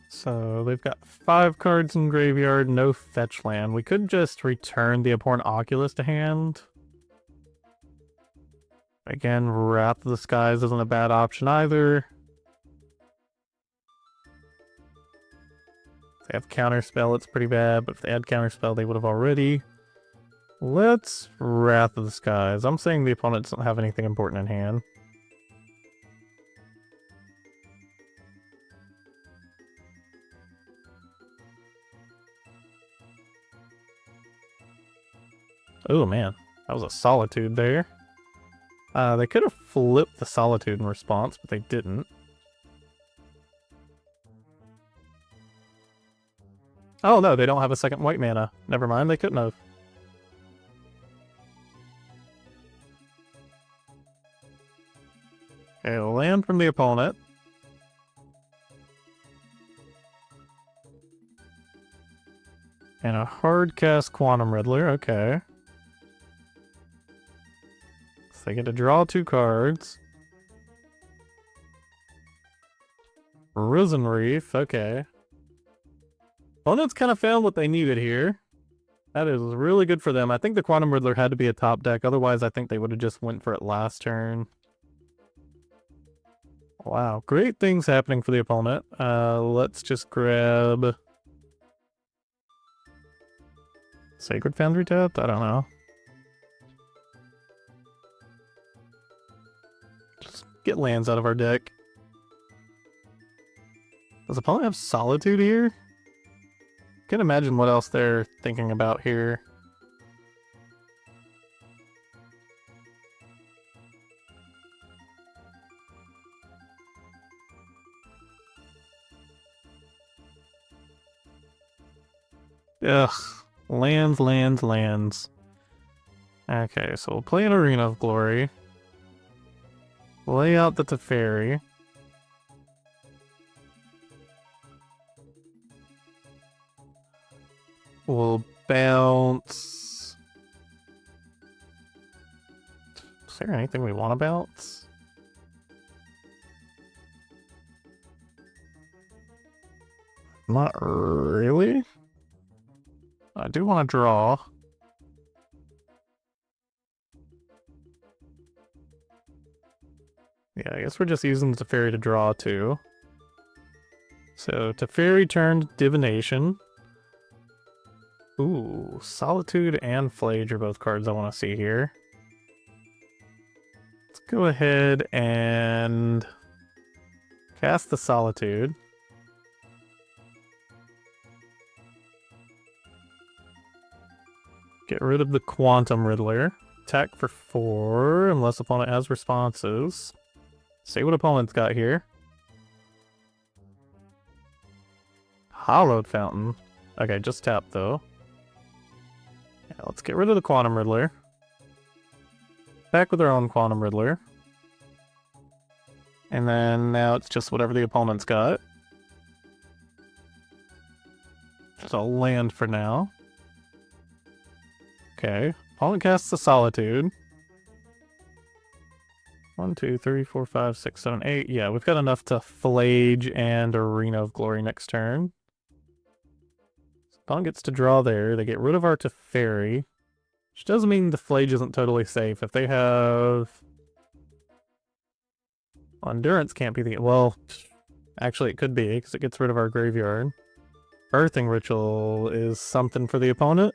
S1: So they've got 5 cards in graveyard, no fetch land. We could just return the Abhorrent Oculus to hand. Again, Wrath of the Skies isn't a bad option either. If they have Counterspell, it's pretty bad, but if they had Counterspell, they would have already. Let's Wrath of the Skies. I'm saying the opponent doesn't have anything important in hand. Oh man, that was a Solitude there. They could have flipped the Solitude in response, but they didn't. Oh no, they don't have a second white mana. Never mind, they couldn't have. Okay, land from the opponent. And a hard cast Quantum Riddler, okay. So they get to draw 2 cards. Risen Reef, okay. Opponents kind of found what they needed here. That is really good for them. I think the Quantum Riddler had to be a top deck, otherwise I think they would have just went for it last turn. Wow, great things happening for the opponent. Let's just grab Sacred Foundry tapped? I don't know. Just get lands out of our deck. Does opponent have Solitude here? Can't imagine what else they're thinking about here. Ugh. Lands. Okay, so we'll play an Arena of Glory. Lay out the Teferi. We'll bounce... Is there anything we want to bounce? Not really. I do want to draw. Yeah, I guess we're just using the Teferi to draw too. So, Teferi turned Divination. Ooh, Solitude and Phlage are both cards I want to see here. Let's go ahead and cast the Solitude. Get rid of the Quantum Riddler. Attack for 4, unless opponent has responses. See what opponent's got here. Hallowed Fountain. Okay, just tap though. Yeah, let's get rid of the Quantum Riddler. Back with our own Quantum Riddler. And then now it's just whatever the opponent's got. Just a land for now. Okay, opponent casts the Solitude. 1, 2, 3, 4, 5, 6, 7, 8. Yeah, we've got enough to Phlage and Arena of Glory next turn. So opponent gets to draw there. They get rid of our Teferi. Which does mean the Phlage isn't totally safe. If they have... Endurance can't be the... Well, actually it could be, because it gets rid of our graveyard. Birthing Ritual is something for the opponent.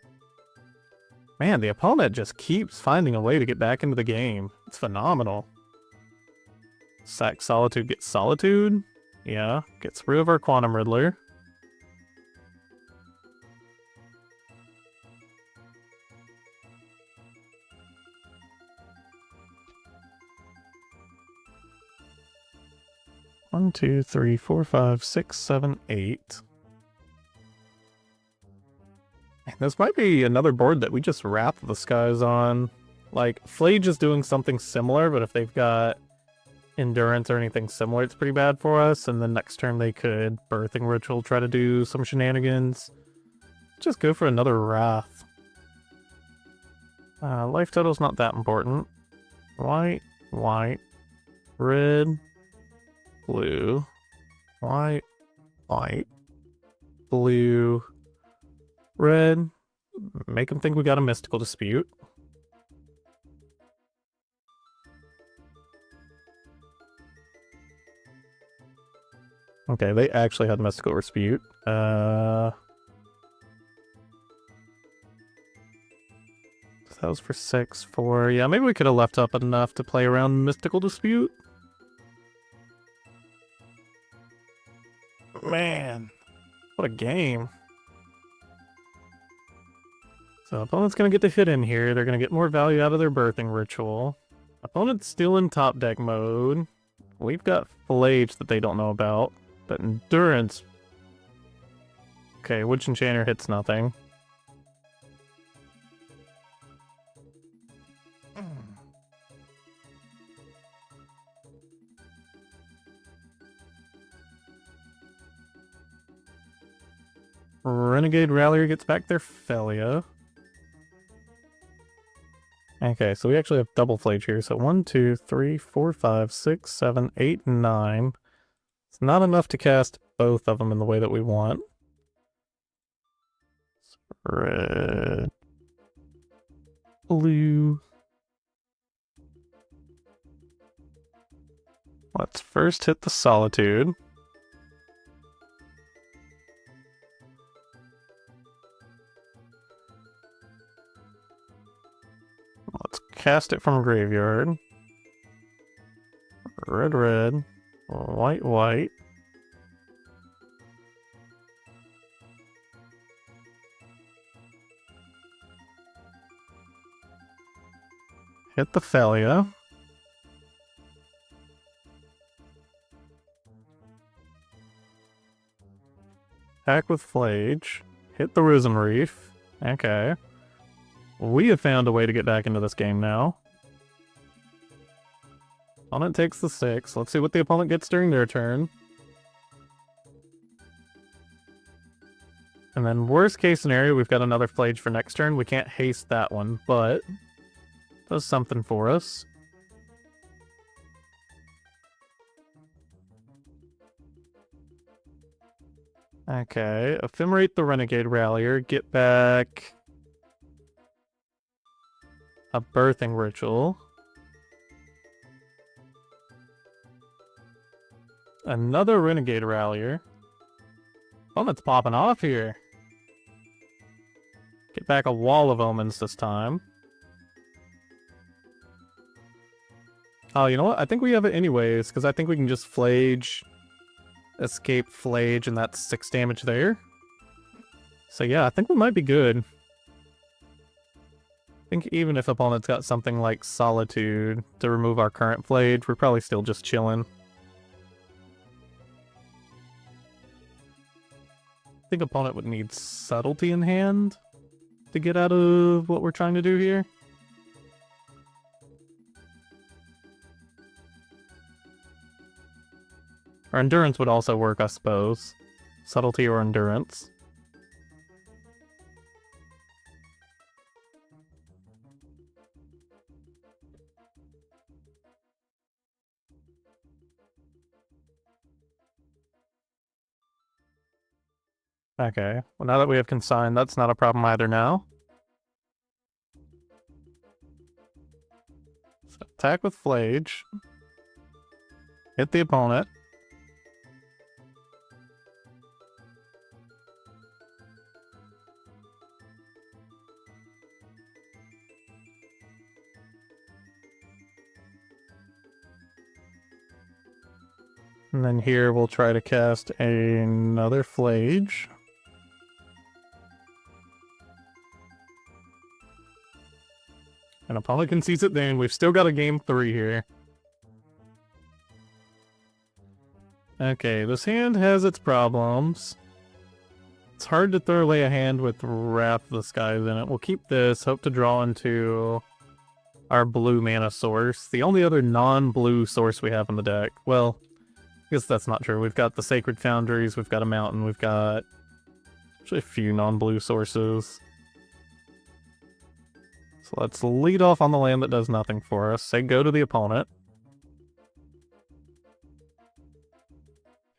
S1: Man, the opponent just keeps finding a way to get back into the game. It's phenomenal. Sack Solitude gets Solitude. Yeah, gets rid of our Quantum Riddler. One, two, three, 4, 5, 6, 7, 8. This might be another board that we just Wrath the Skies on. Like, Phlage is doing something similar, but if they've got Endurance or anything similar, it's pretty bad for us. And then next turn they could Birthing Ritual, try to do some shenanigans. Just go for another Wrath. Life total's not that important. White, red, blue, white, blue, red. Make them think we got a Mystical Dispute. Okay, they actually had Mystical Dispute. That was for 6, 4. Yeah, maybe we could have left up enough to play around Mystical Dispute. Man, what a game. So opponent's going to get to hit in here. They're going to get more value out of their Birthing Ritual. Opponent's still in top deck mode. We've got Phlage that they don't know about. But Endurance... Okay, Witch Enchanter hits nothing. Renegade Rallier gets back their Phelia. Okay, so we actually have double Phlage here. So 1, 2, 3, 4, 5, 6, 7, 8, 9. It's not enough to cast both of them in the way that we want. Red. Blue. Let's first hit the Solitude. cast it from graveyard. Red, red. White, white. Hit the Phelia. Attack with Phlage. Hit the Risen Reef. Okay. We have found a way to get back into this game now. Opponent takes the 6. Let's see what the opponent gets during their turn. And then worst case scenario, we've got another Phlage for next turn. We can't haste that one, but does something for us. Okay, Ephemerate the Renegade Rallier, get back a Birthing Ritual. Another Renegade Rallier. Oh, that's popping off here. Get back a Wall of Omens this time. Oh, you know what? I think we have it anyways, because I think we can just Phlage, escape Phlage, and that's 6 damage there. So yeah, I think we might be good. I think even if opponent's got something like Solitude to remove our current Phlage, we're probably still just chilling. I think opponent would need Subtlety in hand to get out of what we're trying to do here. Or Endurance would also work, I suppose. Subtlety or Endurance. Okay, well now that we have Consign, that's not a problem either now. So attack with Phlage. Hit the opponent. And then here we'll try to cast another Phlage. And opponent concedes it then. We've still got a game 3 here. Okay, this hand has its problems. It's hard to throw away a hand with Wrath of the Skies in it. We'll keep this, hope to draw into our blue mana source. The only other non-blue source we have in the deck. Well, I guess that's not true. We've got the Sacred Foundries, we've got a mountain, we've got actually a few non-blue sources. So let's lead off on the land that does nothing for us. Say go to the opponent.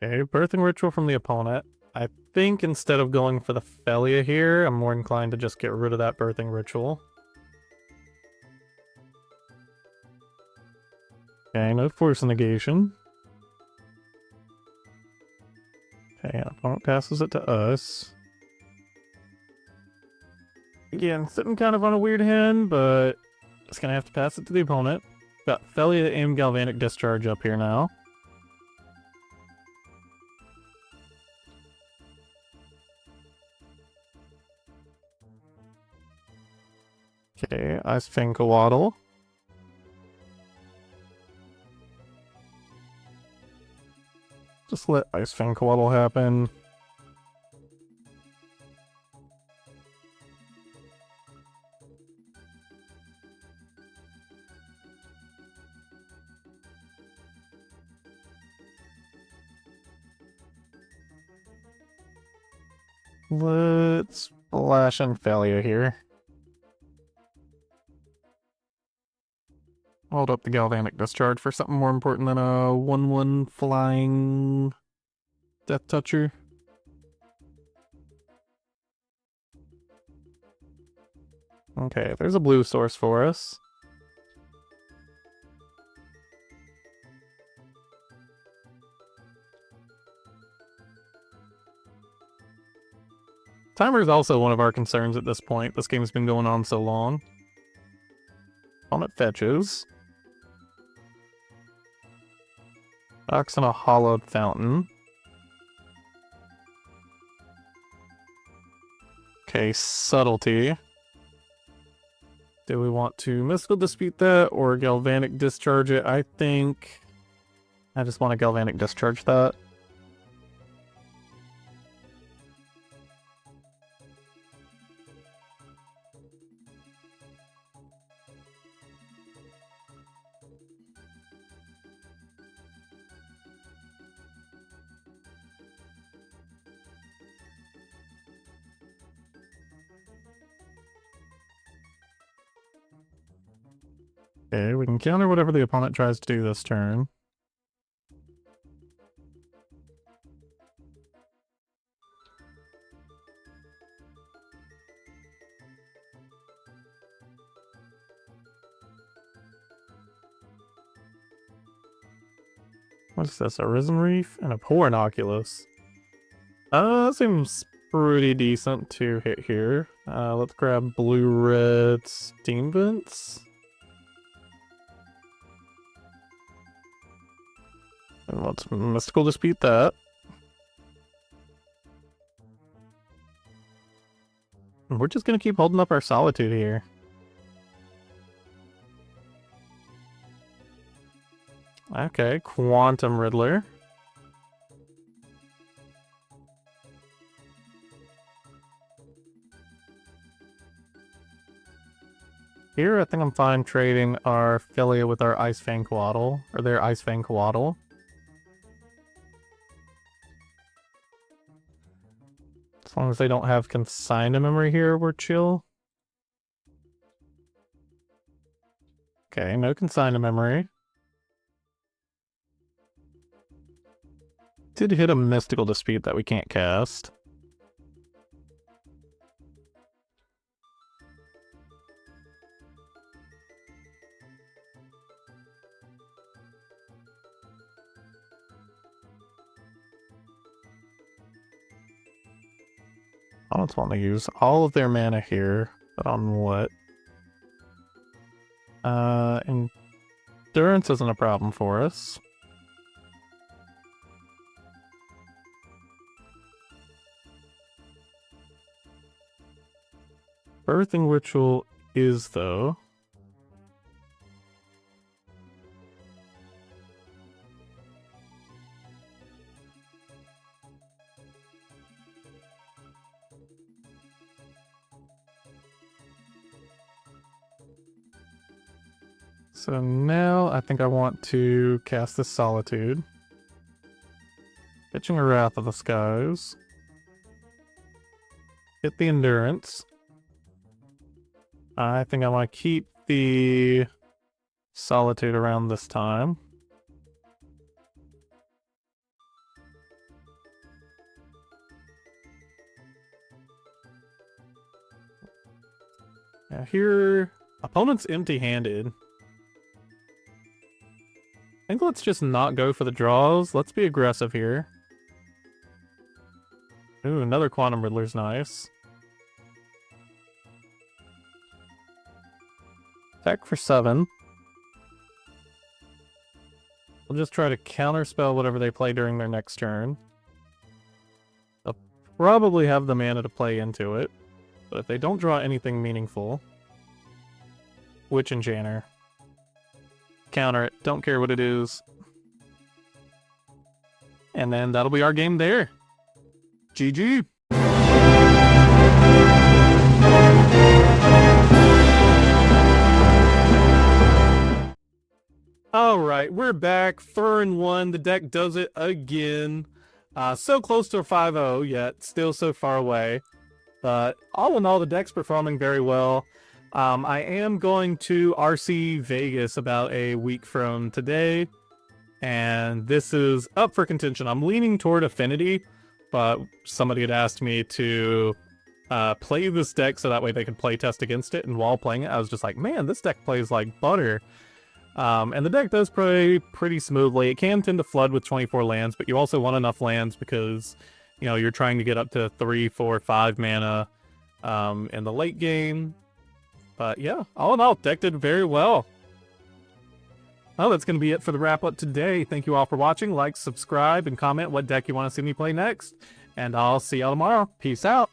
S1: Okay, Birthing Ritual from the opponent. I think instead of going for the Phelia here, I'm more inclined to just get rid of that Birthing Ritual. Okay, no Force of Negation. Okay, opponent passes it to us. Again, sitting kind of on a weird hand, but just gonna have to pass it to the opponent. Got Phelia and Galvanic Discharge up here now. Okay, Ice Fang Coatl. Just let Ice Fang Coatl happen. Let's splash and Phelia here. Hold up the Galvanic Discharge for something more important than a 1/1 flying Death Toucher. Okay, there's a blue source for us. Timer is also one of our concerns at this point. This game's been going on so long. Opponent fetches. Docks on a Hallowed Fountain. Okay, Subtlety. Do we want to Mystical Dispute that or Galvanic Discharge it? I think I just want to Galvanic Discharge that. Okay, we can counter whatever the opponent tries to do this turn. What's this? A Risen Reef and a Poor Inoculus. That seems pretty decent to hit here. Let's grab blue-red Steam Vents. And let's Mystical Dispute that. And we're just gonna keep holding up our Solitude here. Okay, Quantum Riddler. Here, I think I'm fine trading our Phelia with our Ice Fang Coatl, or their Ice Fang Coatl. As long as they don't have Consign to Memory here, we're chill. Okay, no Consign to Memory. Did hit a Mystical Dispute that we can't cast. I don't want to use all of their mana here, but on what? Endurance isn't a problem for us. Birthing Ritual is, though. So now I think I want to cast this Solitude. Pitching a Wrath of the Skies. Hit the Endurance. I think I want to keep the Solitude around this time. Now here, opponent's empty-handed. I think let's just not go for the draws. Let's be aggressive here. Ooh, another Quantum Riddler's nice. Attack for 7. We'll just try to counterspell whatever they play during their next turn. They'll probably have the mana to play into it, but if they don't draw anything meaningful... Witch Enchanter. Counter it, don't care what it is. And then that'll be our game there. GG! Alright, we're back. Fern won. The deck does it again. So close to a 5-0, yet still so far away. But all in all, the deck's performing very well. I am going to RC Vegas about a week from today. And this is up for contention. I'm leaning toward Affinity, but somebody had asked me to play this deck so that way they could play test against it. And while playing it, I was just like, man, this deck plays like butter. And the deck does play pretty smoothly. It can tend to flood with 24 lands, but you also want enough lands because, you know, you're trying to get up to 3, 4, 5 mana in the late game. But yeah, all in all, deck did very well. Well, that's going to be it for the wrap up today. Thank you all for watching. Like, subscribe, and comment what deck you want to see me play next. And I'll see y'all tomorrow. Peace out.